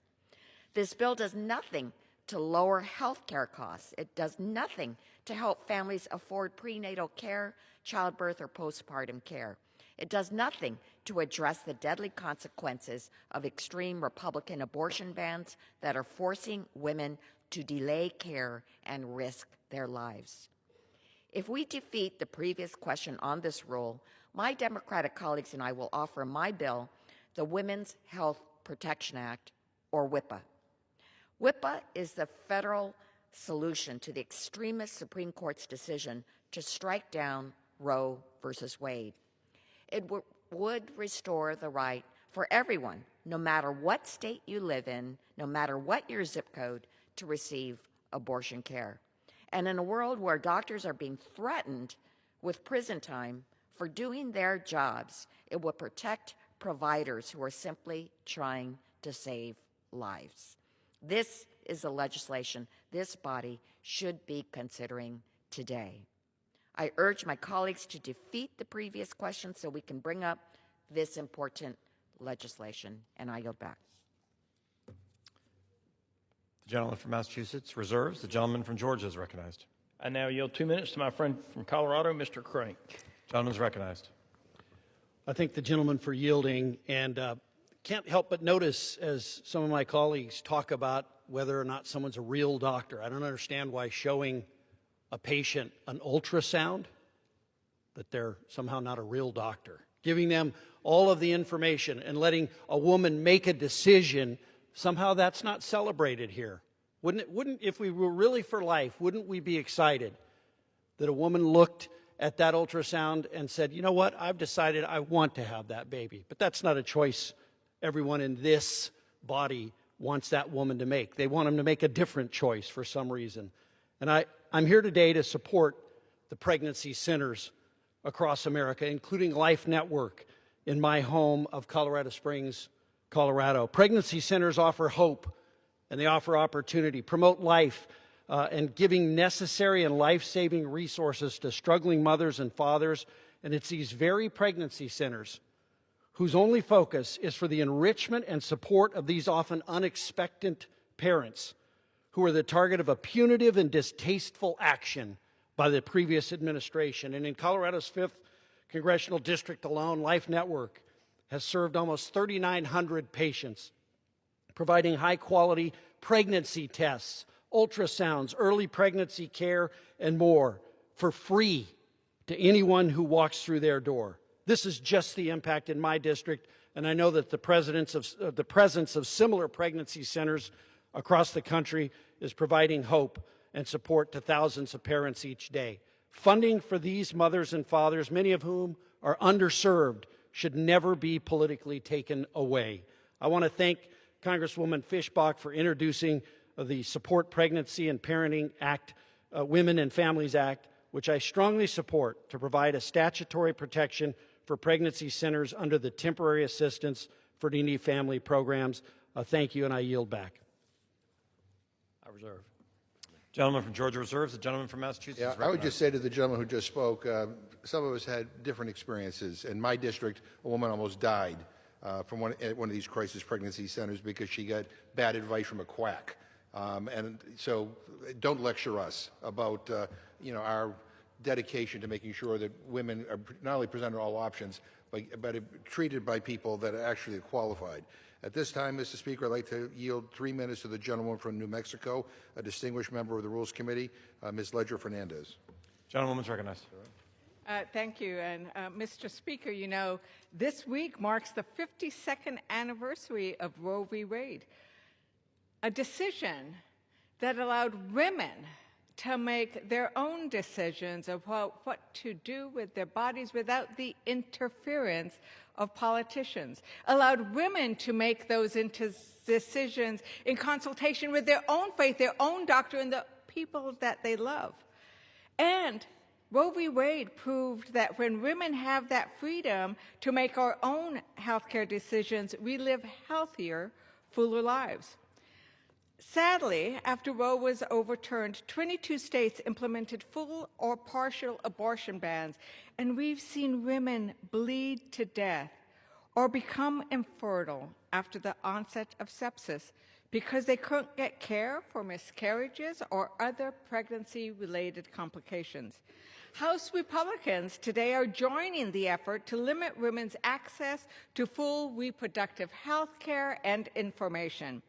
This bill does nothing to lower health care costs. It does nothing to help families afford prenatal care, childbirth, or postpartum care. It does nothing to address the deadly consequences of extreme Republican abortion bans that are forcing women to delay care and risk their lives. If we defeat the previous question on this rule, my Democratic colleagues and I will offer my bill, the Women's Health Protection Act, or WIPA. WIPA is the federal solution to the extremist Supreme Court's decision to strike down Roe versus Wade. It would restore the right for everyone, no matter what state you live in, no matter what your zip code, to receive abortion care. And in a world where doctors are being threatened with prison time for doing their jobs, it will protect providers who are simply trying to save lives. This is the legislation this body should be considering today. I urge my colleagues to defeat the previous question so we can bring up this important legislation, and I yield back. The gentleman from Massachusetts reserves. The gentleman from Georgia is recognized. I now yield 2 minutes to my friend from Colorado, Mr. Crank. Gentleman's recognized. I thank the gentleman for yielding, and can't help but notice as some of my colleagues talk about whether or not someone's a real doctor. I don't understand why showing a patient an ultrasound, that they're somehow not a real doctor. Giving them all of the information and letting a woman make a decision, somehow that's not celebrated here. Wouldn't, if we were really for life, wouldn't we be excited that a woman looked at that ultrasound and said, you know what, I've decided I want to have that baby. But that's not a choice everyone in this body wants that woman to make. They want them to make a different choice for some reason. And I'm here today to support the pregnancy centers across America, including Life Network in my home of Colorado Springs, Colorado. Pregnancy centers offer hope and they offer opportunity, promote life, and giving necessary and life-saving resources to struggling mothers and fathers. And it's these very pregnancy centers whose only focus is for the enrichment and support of these often unexpectant parents who are the target of a punitive and distasteful action by the previous administration. And in Colorado's 5th Congressional District alone, Life Network has served almost 3,900 patients, providing high-quality pregnancy tests, ultrasounds, early pregnancy care, and more for free to anyone who walks through their door. This is just the impact in my district, and I know that the presence of similar pregnancy centers across the country is providing hope and support to thousands of parents each day. Funding for these mothers and fathers, many of whom are underserved, should never be politically taken away. I want to thank Congresswoman Fischbach for introducing the Support Pregnancy and Parenting Act, Women and Families Act, which I strongly support, to provide a statutory protection for pregnancy centers under the Temporary Assistance for Needy Family programs. Thank you, and I yield back. I reserve. Gentleman from Georgia reserves. The gentleman from Massachusetts is I would recognized. just say to the gentleman who just spoke, some of us had different experiences. In my district, a woman almost died from one of these crisis pregnancy centers because she got bad advice from a quack. And so don't lecture us about our dedication to making sure that women are not only presented all options, but treated by people that are actually qualified. At this time, Mr. Speaker, I'd like to yield 3 minutes to the gentleman from New Mexico, a distinguished member of the Rules Committee, Ms. Ledger Fernandez. Gentlewoman's recognized. Thank you. And Mr. Speaker, you know, this week marks the 52nd anniversary of Roe v. Wade, a decision that allowed women to make their own decisions of what to do with their bodies without the interference of politicians, allowed women to make those decisions in consultation with their own faith, their own doctor, and the people that they love. And Roe v. Wade proved that when women have that freedom to make our own healthcare decisions, we live healthier, fuller lives. Sadly, after Roe was overturned, 22 states implemented full or partial abortion bans, and we've seen women bleed to death or become infertile after the onset of sepsis because they couldn't get care for miscarriages or other pregnancy-related complications. House Republicans today are joining the effort to limit women's access to full reproductive health care and information.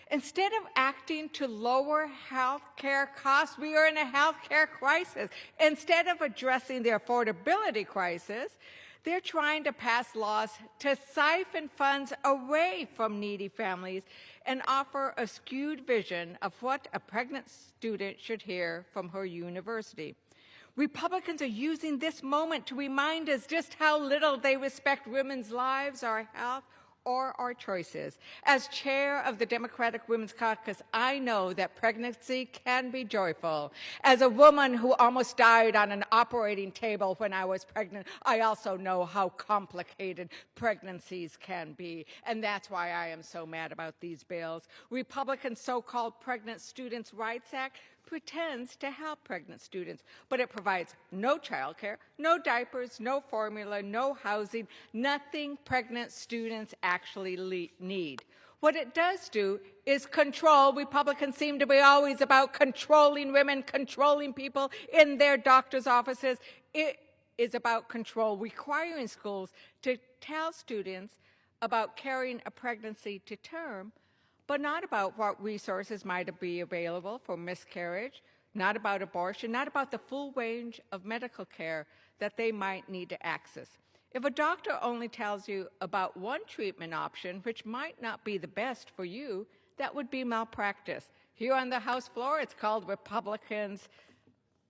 Instead of acting to lower health care costs, we are in a health care crisis. Instead of addressing the affordability crisis, they're trying to pass laws to siphon funds away from needy families and offer a skewed vision of what a pregnant student should hear from her university. Republicans are using this moment to remind us just how little they respect women's lives, our health, or our choices. As chair of the Democratic Women's Caucus, I know that pregnancy can be joyful. As a woman who almost died on an operating table when I was pregnant, I also know how complicated pregnancies can be. And that's why I am so mad about these bills. Republicans' so-called Pregnant Students' Rights Act pretends to help pregnant students, but it provides no child care, no diapers, no formula, no housing, nothing pregnant students actually need. What it does do is control. Republicans seem to be always about controlling women, controlling people in their doctor's offices. It is about control, requiring schools to tell students about carrying a pregnancy to term, but not about what resources might be available for miscarriage, not about abortion, not about the full range of medical care that they might need to access. If a doctor only tells you about one treatment option, which might not be the best for you, that would be malpractice. Here on the House floor, it's called Republicans'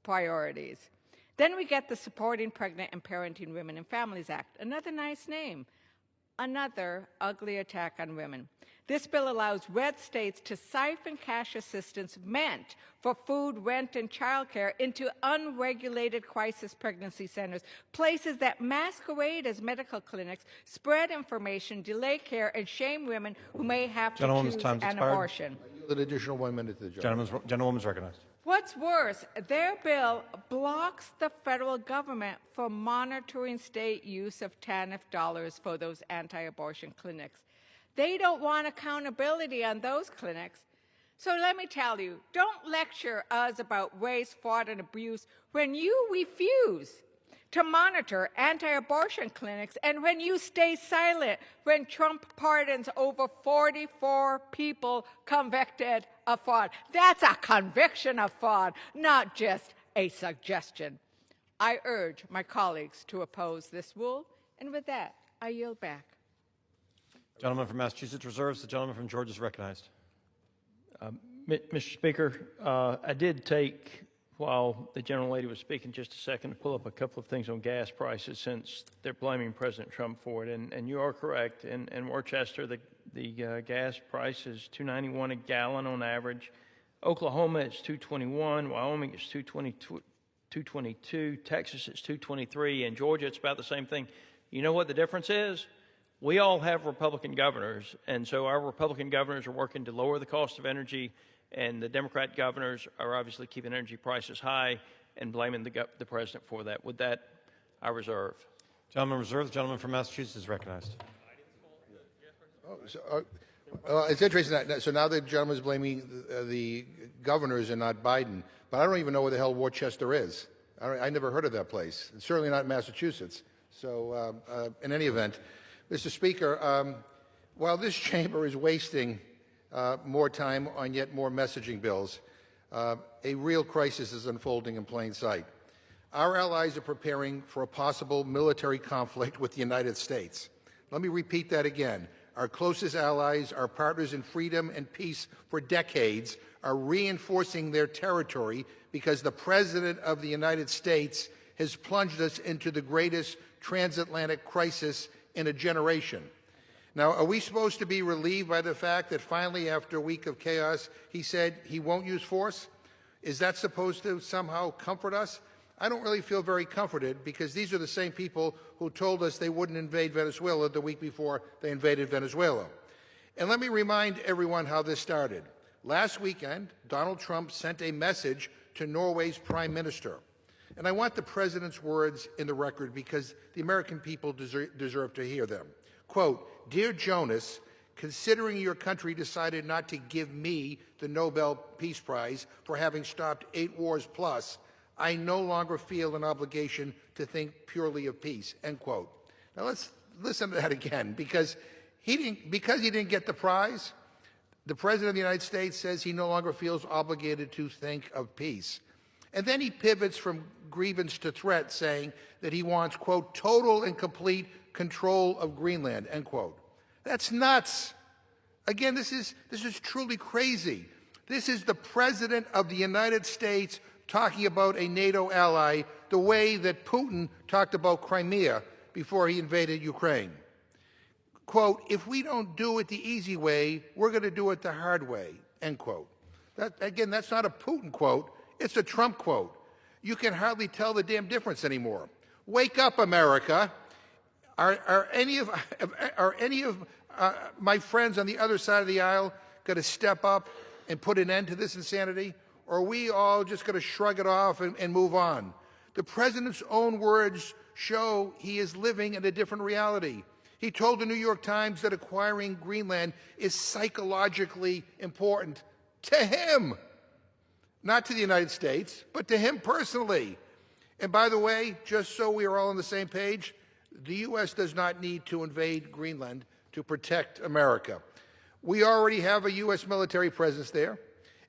priorities. Then we get the Supporting Pregnant and Parenting Women and Families Act, another nice name, another ugly attack on women. This bill allows red states to siphon cash assistance meant for food, rent, and childcare into unregulated crisis pregnancy centers, places that masquerade as medical clinics, spread information, delay care, and shame women who may have to choose an abortion. An additional 1 minute to the gentleman. Gentlewoman's recognized. What's worse, their bill blocks the federal government from monitoring state use of TANF dollars for those anti-abortion clinics. They don't want accountability on those clinics. So let me tell you, don't lecture us about race, fraud, and abuse when you refuse to monitor anti-abortion clinics and when you stay silent when Trump pardons over 44 people convicted of fraud. That's a conviction of fraud, not just a suggestion. I urge my colleagues to oppose this rule, and with that, I yield back. Gentleman from Massachusetts reserves. The gentleman from Georgia is recognized. Mr. Speaker, I did take, while the gentlelady was speaking, just a second to pull up a couple of things on gas prices since they're blaming President Trump for it. And you are correct. In Worcester, the gas price is $2.91 a gallon on average. Oklahoma, it's $2.21. Wyoming, it's $2.22. Texas, it's $2.23. And Georgia, it's about the same thing. You know what the difference is? We all have Republican governors, and so our Republican governors are working to lower the cost of energy, and the Democrat governors are obviously keeping energy prices high and blaming the president for that. With that, I reserve. Gentleman reserved. The gentleman from Massachusetts is recognized. It's interesting that so now the gentleman is blaming the governors and not Biden, but I don't even know where the hell Worcester is. I never heard of that place. It's certainly not Massachusetts. So in any event, Mr. Speaker, while this chamber is wasting more time on yet more messaging bills, a real crisis is unfolding in plain sight. Our allies are preparing for a possible military conflict with the United States. Let me repeat that again. Our closest allies, our partners in freedom and peace for decades, are reinforcing their territory because the President of the United States has plunged us into the greatest transatlantic crisis in a generation. Now, are we supposed to be relieved by the fact that finally, after a week of chaos, he said he won't use force? Is that supposed to somehow comfort us? I don't really feel very comforted because these are the same people who told us they wouldn't invade Venezuela the week before they invaded Venezuela. And let me remind everyone how this started. Last weekend, Donald Trump sent a message to Norway's prime minister. And I want the president's words in the record because the American people deserve to hear them. Quote, "Dear Jonas, considering your country decided not to give me the Nobel Peace Prize for having stopped 8 wars plus, I no longer feel an obligation to think purely of peace," end quote. Now let's listen to that again because he didn't get the prize. The President of the United States says he no longer feels obligated to think of peace. And then he pivots from grievance to threat, saying that he wants, quote, "total and complete control of Greenland," end quote. That's nuts. Again, this is truly crazy. This is the President of the United States talking about a NATO ally the way that Putin talked about Crimea before he invaded Ukraine. Quote, "If we don't do it the easy way, we're going to do it the hard way," end quote. Again, that's not a Putin quote. It's a Trump quote. You can hardly tell the damn difference anymore. Wake up, America. Are any of my friends on the other side of the aisle going to step up and put an end to this insanity? Or are we all just going to shrug it off and move on? The president's own words show he is living in a different reality. He told the New York Times that acquiring Greenland is psychologically important to him. Not to the United States, but to him personally. And by the way, just so we are all on the same page, the U.S. does not need to invade Greenland to protect America. We already have a U.S. military presence there,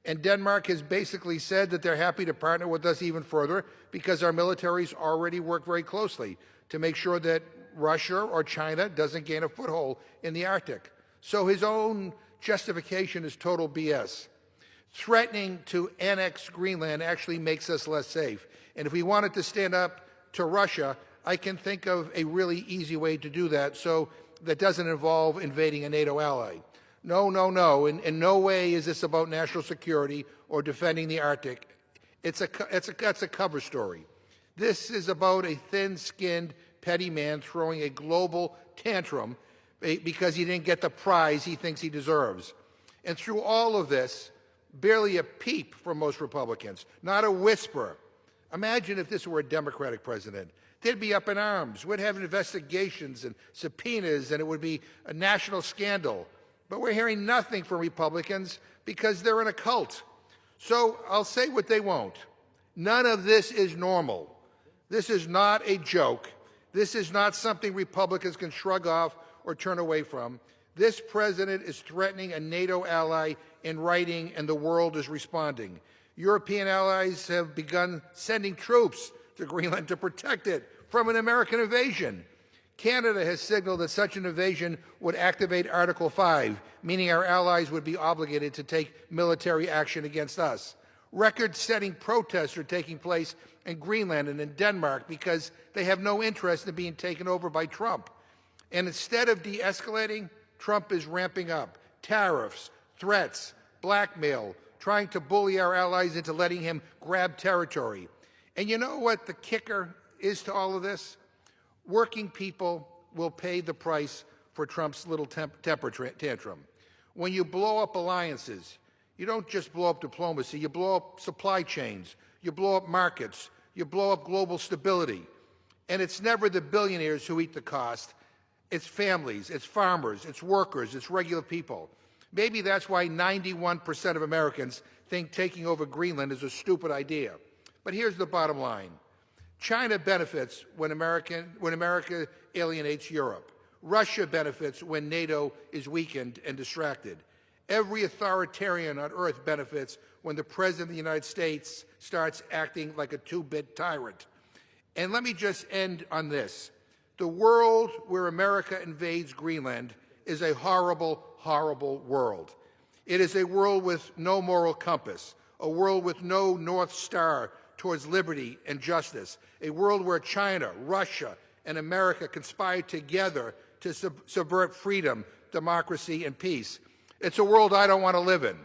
and Denmark has basically said that they're happy to partner with us even further because our militaries already work very closely to make sure that Russia or China doesn't gain a foothold in the Arctic. So his own justification is total BS. Threatening to annex Greenland actually makes us less safe. And if we wanted to stand up to Russia, I can think of a really easy way to do that so that doesn't involve invading a NATO ally. No, no, no. In no way is this about national security or defending the Arctic. It's a cover story. This is about a thin-skinned, petty man throwing a global tantrum because he didn't get the prize he thinks he deserves. And through all of this, barely a peep from most Republicans, not a whisper. Imagine if this were a Democratic president. They'd be up in arms. We'd have investigations and subpoenas, and it would be a national scandal. But we're hearing nothing from Republicans because they're in a cult. So I'll say what they won't. None of this is normal. This is not a joke. This is not something Republicans can shrug off or turn away from. This president is threatening a NATO ally in writing, and the world is responding. European allies have begun sending troops to Greenland to protect it from an American invasion. Canada has signaled that such an invasion would activate Article 5, meaning our allies would be obligated to take military action against us. Record-setting protests are taking place in Greenland and in Denmark because they have no interest in being taken over by Trump. And instead of de-escalating, Trump is ramping up tariffs, threats, blackmail, trying to bully our allies into letting him grab territory. And you know what the kicker is to all of this? Working people will pay the price for Trump's little temper tantrum. When you blow up alliances, you don't just blow up diplomacy, you blow up supply chains, you blow up markets, you blow up global stability. And it's never the billionaires who eat the cost. It's families, it's farmers, it's workers, it's regular people. Maybe that's why 91% of Americans think taking over Greenland is a stupid idea. But here's the bottom line. China benefits when America alienates Europe. Russia benefits when NATO is weakened and distracted. Every authoritarian on earth benefits when the President of the United States starts acting like a two-bit tyrant. And let me just end on this. The world where America invades Greenland is a horrible, horrible world. It is a world with no moral compass, a world with no North Star towards liberty and justice, a world where China, Russia, and America conspire together to subvert freedom, democracy, and peace. It's a world I don't want to live in,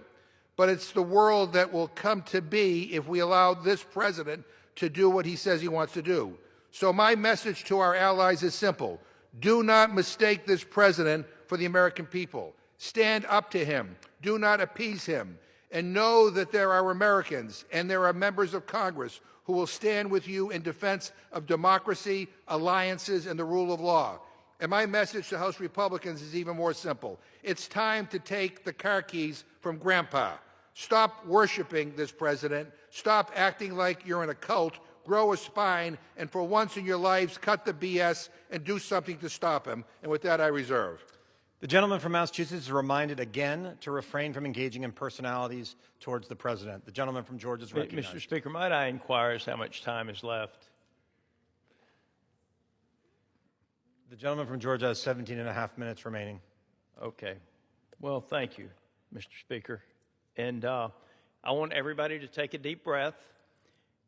but it's the world that will come to be if we allow this president to do what he says he wants to do. So my message to our allies is simple. Do not mistake this president for the American people. Stand up to him. Do not appease him. And know that there are Americans and there are members of Congress who will stand with you in defense of democracy, alliances, and the rule of law. And my message to House Republicans is even more simple. It's time to take the car keys from Grandpa. Stop worshiping this president. Stop acting like you're in a cult. Grow a spine, and for once in your lives, cut the BS and do something to stop him. And with that, I reserve. The gentleman from Massachusetts is reminded again to refrain from engaging in personalities towards the president. The gentleman from Georgia is recognized. Mr. Speaker, might I inquire as how much time is left? The gentleman from Georgia has 17 and a half minutes remaining. Okay. Well, thank you, Mr. Speaker. And I want everybody to take a deep breath.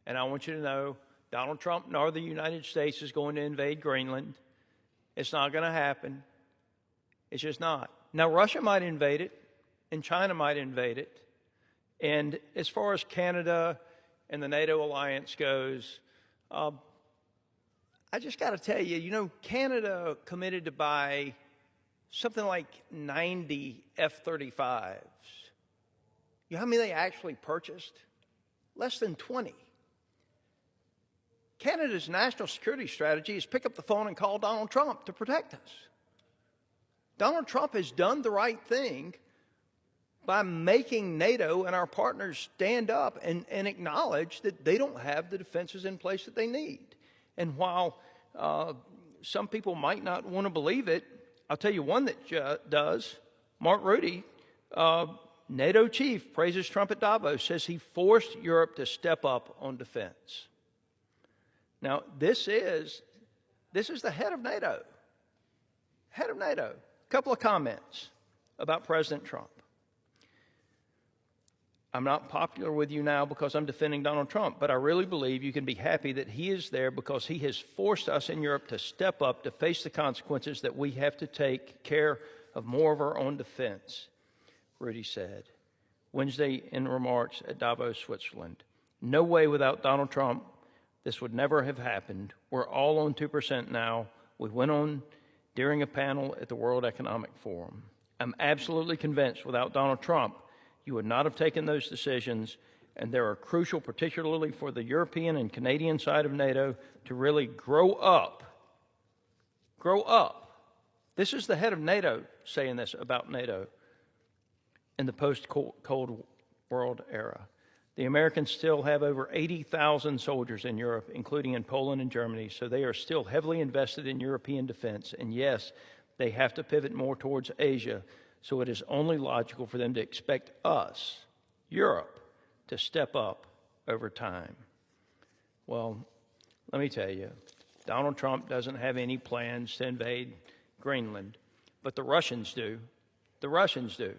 And I want you to know Donald Trump nor the United States is going to invade Greenland. It's not going to happen. It's just not. Now, Russia might invade it, and China might invade it. And as far as Canada and the NATO alliance goes, I just got to tell you, you know, Canada committed to buy something like 90 F-35s. You know how many they actually purchased? Less than 20. Canada's national security strategy is pick up the phone and call Donald Trump to protect us. Donald Trump has done the right thing by making NATO and our partners stand up and acknowledge that they don't have the defenses in place that they need. And while some people might not want to believe it, I'll tell you one that does. Mark Rutte, NATO chief, praises Trump at Davos, says he forced Europe to step up on defense. Now, this is the head of NATO. Head of NATO. A couple of comments about President Trump. I'm not popular with you now because I'm defending Donald Trump, but I really believe you can be happy that he is there because he has forced us in Europe to step up to face the consequences that we have to take care of more of our own defense, Rutte said Wednesday in remarks at Davos, Switzerland. No way without Donald Trump this would never have happened. We're all on 2% now. We went on during a panel at the World Economic Forum. I'm absolutely convinced without Donald Trump, you would not have taken those decisions, and they are crucial, particularly for the European and Canadian side of NATO, to really grow up. Grow up. This is the head of NATO saying this about NATO in the post-Cold War era. The Americans still have over 80,000 soldiers in Europe, including in Poland and Germany, so they are still heavily invested in European defense. And yes, they have to pivot more towards Asia, so it is only logical for them to expect us, Europe, to step up over time. Well, let me tell you, Donald Trump doesn't have any plans to invade Greenland, but the Russians do. The Russians do.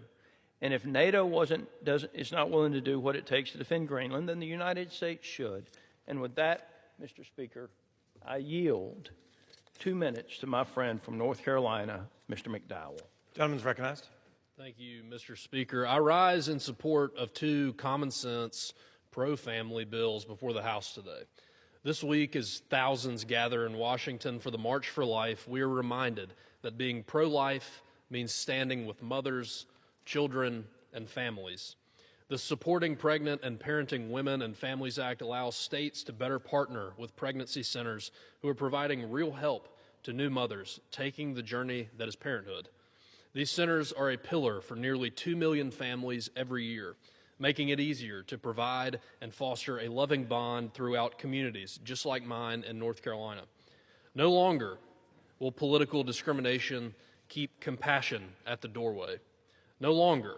And if NATO is not willing to do what it takes to defend Greenland, then the United States should. And with that, Mr. Speaker, I yield 2 minutes to my friend from North Carolina, Mr. McDowell. Gentleman's recognized. Thank you, Mr. Speaker. I rise in support of two common-sense, pro-family bills before the House today. This week, as thousands gather in Washington for the March for Life, we are reminded that being pro-life means standing with mothers, children, and families. The Supporting Pregnant and Parenting Women and Families Act allows states to better partner with pregnancy centers who are providing real help to new mothers taking the journey that is parenthood. These centers are a pillar for nearly 2 million families every year, making it easier to provide and foster a loving bond throughout communities, just like mine in North Carolina. No longer will political discrimination keep compassion at the doorway. No longer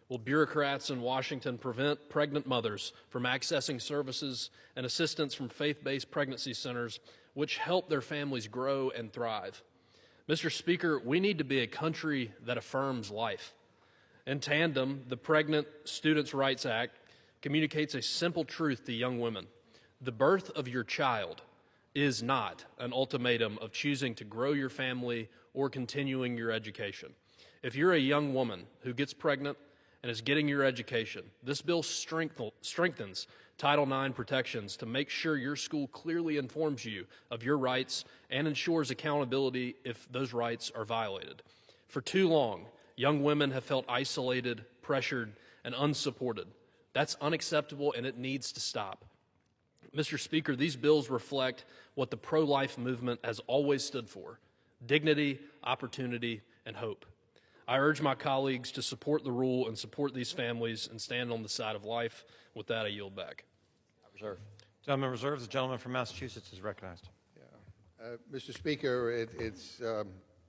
will bureaucrats in Washington prevent pregnant mothers from accessing services and assistance from faith-based pregnancy centers, which help their families grow and thrive. Mr. Speaker, we need to be a country that affirms life. In tandem, the Pregnant Students' Rights Act communicates a simple truth to young women. The birth of your child is not an ultimatum of choosing to grow your family or continuing your education. If you're a young woman who gets pregnant and is getting your education, this bill strengthens Title IX protections to make sure your school clearly informs you of your rights and ensures accountability if those rights are violated. For too long, young women have felt isolated, pressured, and unsupported. That's unacceptable, and it needs to stop. Mr. Speaker, these bills reflect what the pro-life movement has always stood for: dignity, opportunity, and hope. I urge my colleagues to support the rule and support these families and stand on the side of life. With that, I yield back. Reserve. Gentleman reserves. The gentleman from Massachusetts is recognized. Mr. Speaker,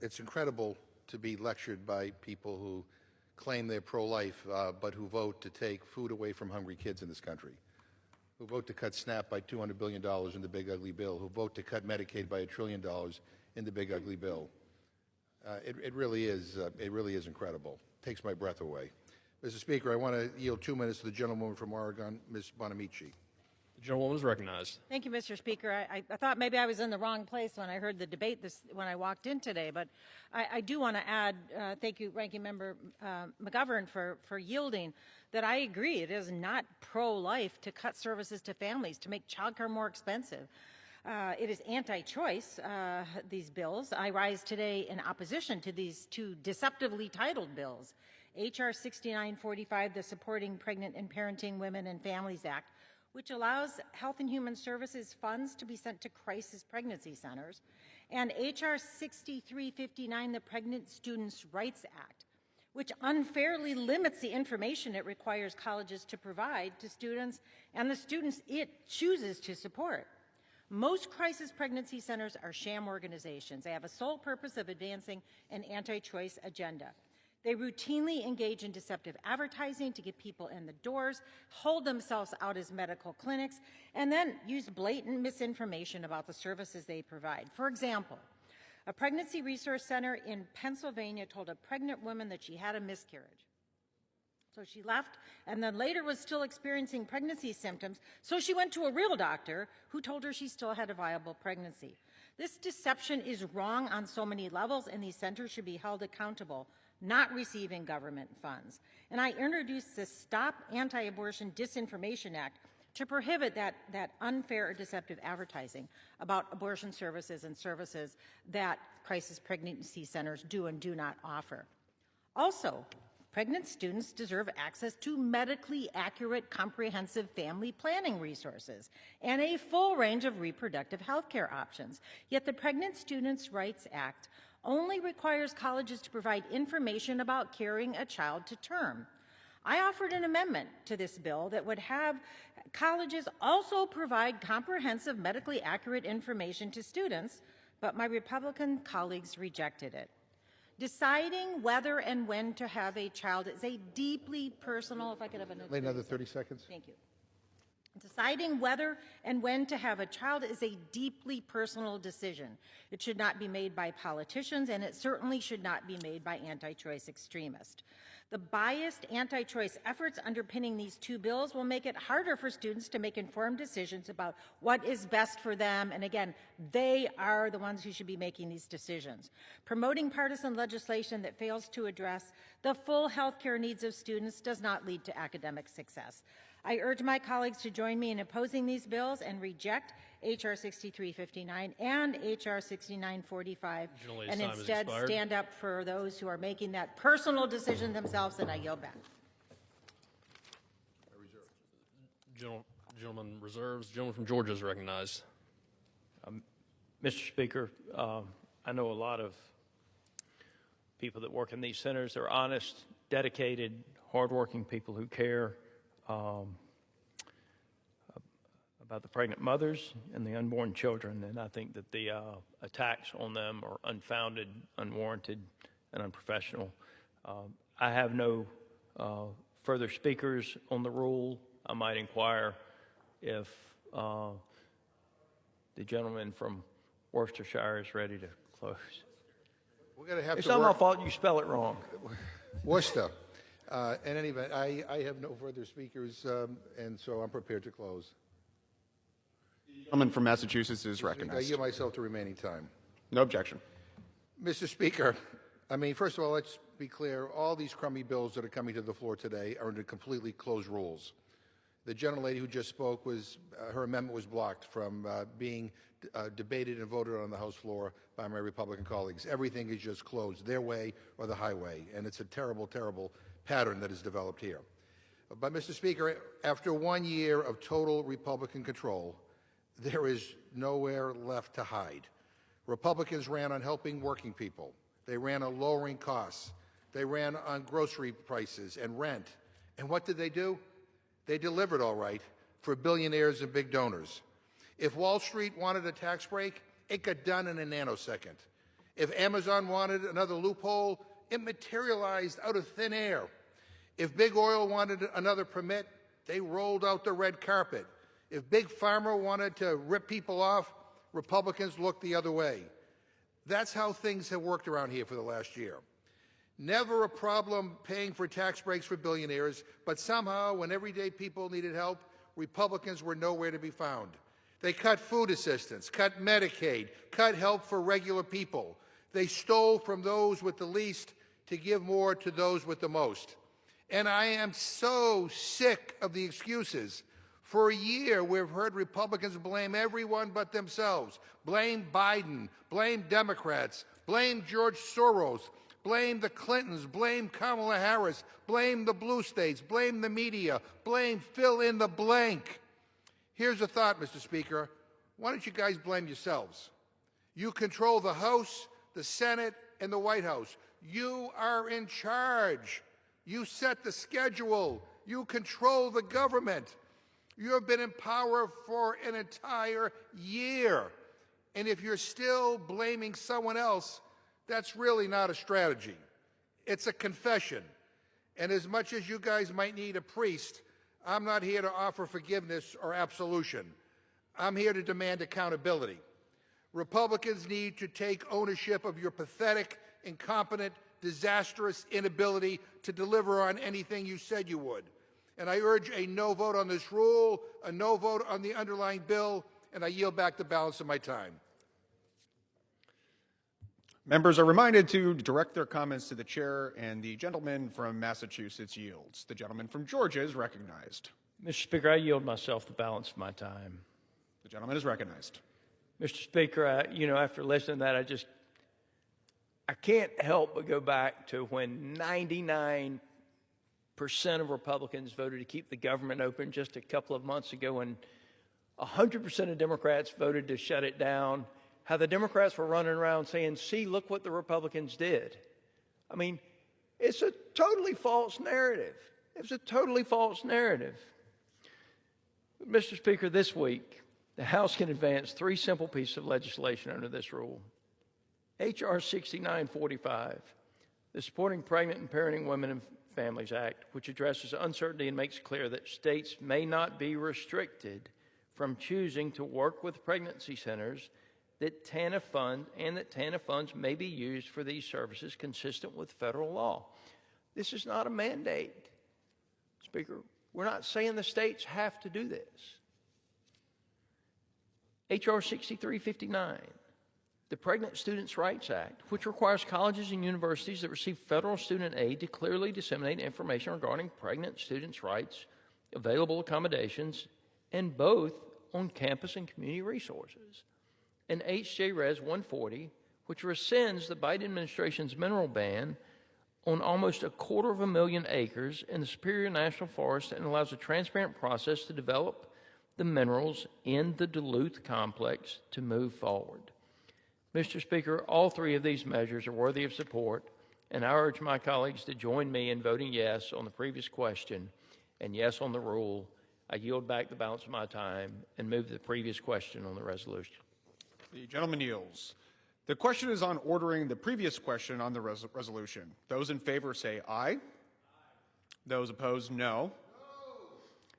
it's incredible to be lectured by people who claim they're pro-life, but who vote to take food away from hungry kids in this country, who vote to cut SNAP by $200 billion in the big ugly bill, who vote to cut Medicaid by $1 trillion in the big ugly bill. It really is incredible. Takes my breath away. Mr. Speaker, I want to yield 2 minutes to the gentlewoman from Oregon, Ms. Bonamici. The gentlewoman is recognized. Thank you, Mr. Speaker. I thought maybe I was in the wrong place when I heard the debate when I walked in today, but I do want to add, thank you, Ranking Member McGovern, for yielding, that I agree it is not pro-life to cut services to families, to make childcare more expensive. It is anti-choice, these bills. I rise today in opposition to these two deceptively titled bills. H.R. 6945, the Supporting Pregnant and Parenting Women and Families Act, which allows Health and Human Services funds to be sent to crisis pregnancy centers, and H.R. 6359, the Pregnant Students' Rights Act, which unfairly limits the information it requires colleges to provide to students and the students it chooses to support. Most crisis pregnancy centers are sham organizations. They have a sole purpose of advancing an anti-choice agenda. They routinely engage in deceptive advertising to get people in the doors, hold themselves out as medical clinics, and then use blatant misinformation about the services they provide. For example, a pregnancy resource center in Pennsylvania told a pregnant woman that she had a miscarriage. So she left, and then later was still experiencing pregnancy symptoms, so she went to a real doctor who told her she still had a viable pregnancy. This deception is wrong on so many levels, and these centers should be held accountable, not receiving government funds. And I introduced the Stop Anti-Abortion Disinformation Act to prohibit that unfair or deceptive advertising about abortion services and services that crisis pregnancy centers do and do not offer. Also, pregnant students deserve access to medically accurate, comprehensive family planning resources and a full range of reproductive health care options. Yet the Pregnant Students' Rights Act only requires colleges to provide information about carrying a child to term. I offered an amendment to this bill that would have colleges also provide comprehensive, medically accurate information to students, but my Republican colleagues rejected it. Deciding whether and when to have a child is a deeply personal, if I could have Another 30 seconds. Thank you. Deciding whether and when to have a child is a deeply personal decision. It should not be made by politicians, and it certainly should not be made by anti-choice extremists. The biased anti-choice efforts underpinning these two bills will make it harder for students to make informed decisions about what is best for them. And again, they are the ones who should be making these decisions. Promoting partisan legislation that fails to address the full health care needs of students does not lead to academic success. I urge my colleagues to join me in opposing these bills and reject H.R. 6359 and H.R. 6945, and instead stand up for those who are making that personal decision themselves, and I yield back. Gentleman reserves. Gentleman from Georgia is recognized. Mr. Speaker, I know a lot of people that work in these centers. They're honest, dedicated, hardworking people who care about the pregnant mothers and the unborn children, and I think that the attacks on them are unfounded, unwarranted, and unprofessional. I have no further speakers on the rule. I might inquire if the gentleman from Worcestershire is ready to close. We're going to have it's to not work. my fault you spell it wrong. Worcester. In any event, I have no further speakers, and so I'm prepared to close. The gentleman from Massachusetts is I recognized. yield myself to remaining time. No objection. Mr. Speaker, I mean, first of all, let's be clear. All these crummy bills that are coming to the floor today are under completely closed rules. The gentlelady who just spoke her amendment was blocked from being debated and voted on the House floor by my Republican colleagues. Everything is just closed, their way or the highway, and it's a terrible, terrible pattern that has developed here. But, Mr. Speaker, after 1 year of total Republican control, there is nowhere left to hide. Republicans ran on helping working people. They ran on lowering costs. They ran on grocery prices and rent. And what did they do? They delivered all right for billionaires and big donors. If Wall Street wanted a tax break, it got done in a nanosecond. If Amazon wanted another loophole, it materialized out of thin air. If Big Oil wanted another permit, they rolled out the red carpet. If Big Pharma wanted to rip people off, Republicans looked the other way. That's how things have worked around here for the last year. Never a problem paying for tax breaks for billionaires, but somehow when everyday people needed help, Republicans were nowhere to be found. They cut food assistance, cut Medicaid, cut help for regular people. They stole from those with the least to give more to those with the most. And I am so sick of the excuses. For a year, we've heard Republicans blame everyone but themselves. Blame Biden, blame Democrats, blame George Soros, blame the Clintons, blame Kamala Harris, blame the blue states, blame the media, blame fill in the blank. Here's a thought, Mr. Speaker. Why don't you guys blame yourselves? You control the House, the Senate, and the White House. You are in charge. You set the schedule. You control the government. You have been in power for an entire year. And if you're still blaming someone else, that's really not a strategy. It's a confession. And as much as you guys might need a priest, I'm not here to offer forgiveness or absolution. I'm here to demand accountability. Republicans need to take ownership of your pathetic, incompetent, disastrous inability to deliver on anything you said you would. And I urge a no vote on this rule, a no vote on the underlying bill, and I yield back the balance of my time. Members are reminded to direct their comments to the chair, and the gentleman from Massachusetts yields. The gentleman from Georgia is recognized. Mr. Speaker, I yield myself the balance of my time. The gentleman is recognized. Mr. Speaker, after listening to that, I can't help but go back to when 99% of Republicans voted to keep the government open just a couple of months ago, and 100% of Democrats voted to shut it down. How the Democrats were running around saying, see, look what the Republicans did. I mean, it's a totally false narrative. It's a totally false narrative. Mr. Speaker, this week, the House can advance 3 simple pieces of legislation under this rule. H.R. 6945, the Supporting Pregnant and Parenting Women and Families Act, which addresses uncertainty and makes clear that states may not be restricted from choosing to work with pregnancy centers that TANF fund, and that TANF funds may be used for these services consistent with federal law. This is not a mandate. Speaker, we're not saying the states have to do this. H.R. 6359, the Pregnant Students' Rights Act, which requires colleges and universities that receive federal student aid to clearly disseminate information regarding pregnant students' rights, available accommodations, and both on campus and community resources. And H.J. Res. 140, which rescinds the Biden administration's mineral ban on almost 250,000 acres in the Superior National Forest and allows a transparent process to develop the minerals in the Duluth complex to move forward. Mr. Speaker, all 3 of these measures are worthy of support, and I urge my colleagues to join me in voting yes on the previous question and yes on the rule. I yield back the balance of my time and move to the previous question on the resolution. The gentleman yields. The question is on ordering the previous question on the resolution. Those in favor say aye. Those opposed, no.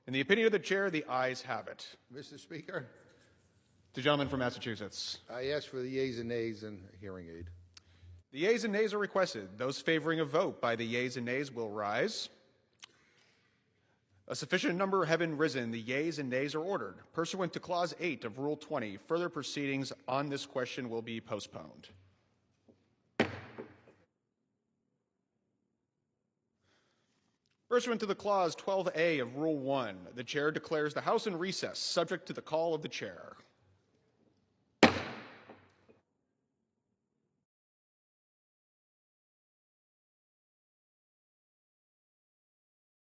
In the opinion of the chair, the ayes have it. Mr. Speaker, The gentleman from Massachusetts. I ask for the yeas and nays and a hearing aid. The yeas and nays are requested. Those favoring a vote by the yeas and nays will rise. A sufficient number having risen, the yeas and nays are ordered. Pursuant to Clause 8 of Rule 20, further proceedings on this question will be postponed. Pursuant to the Clause 12A of Rule 1, the chair declares the House in recess, subject to the call of the chair.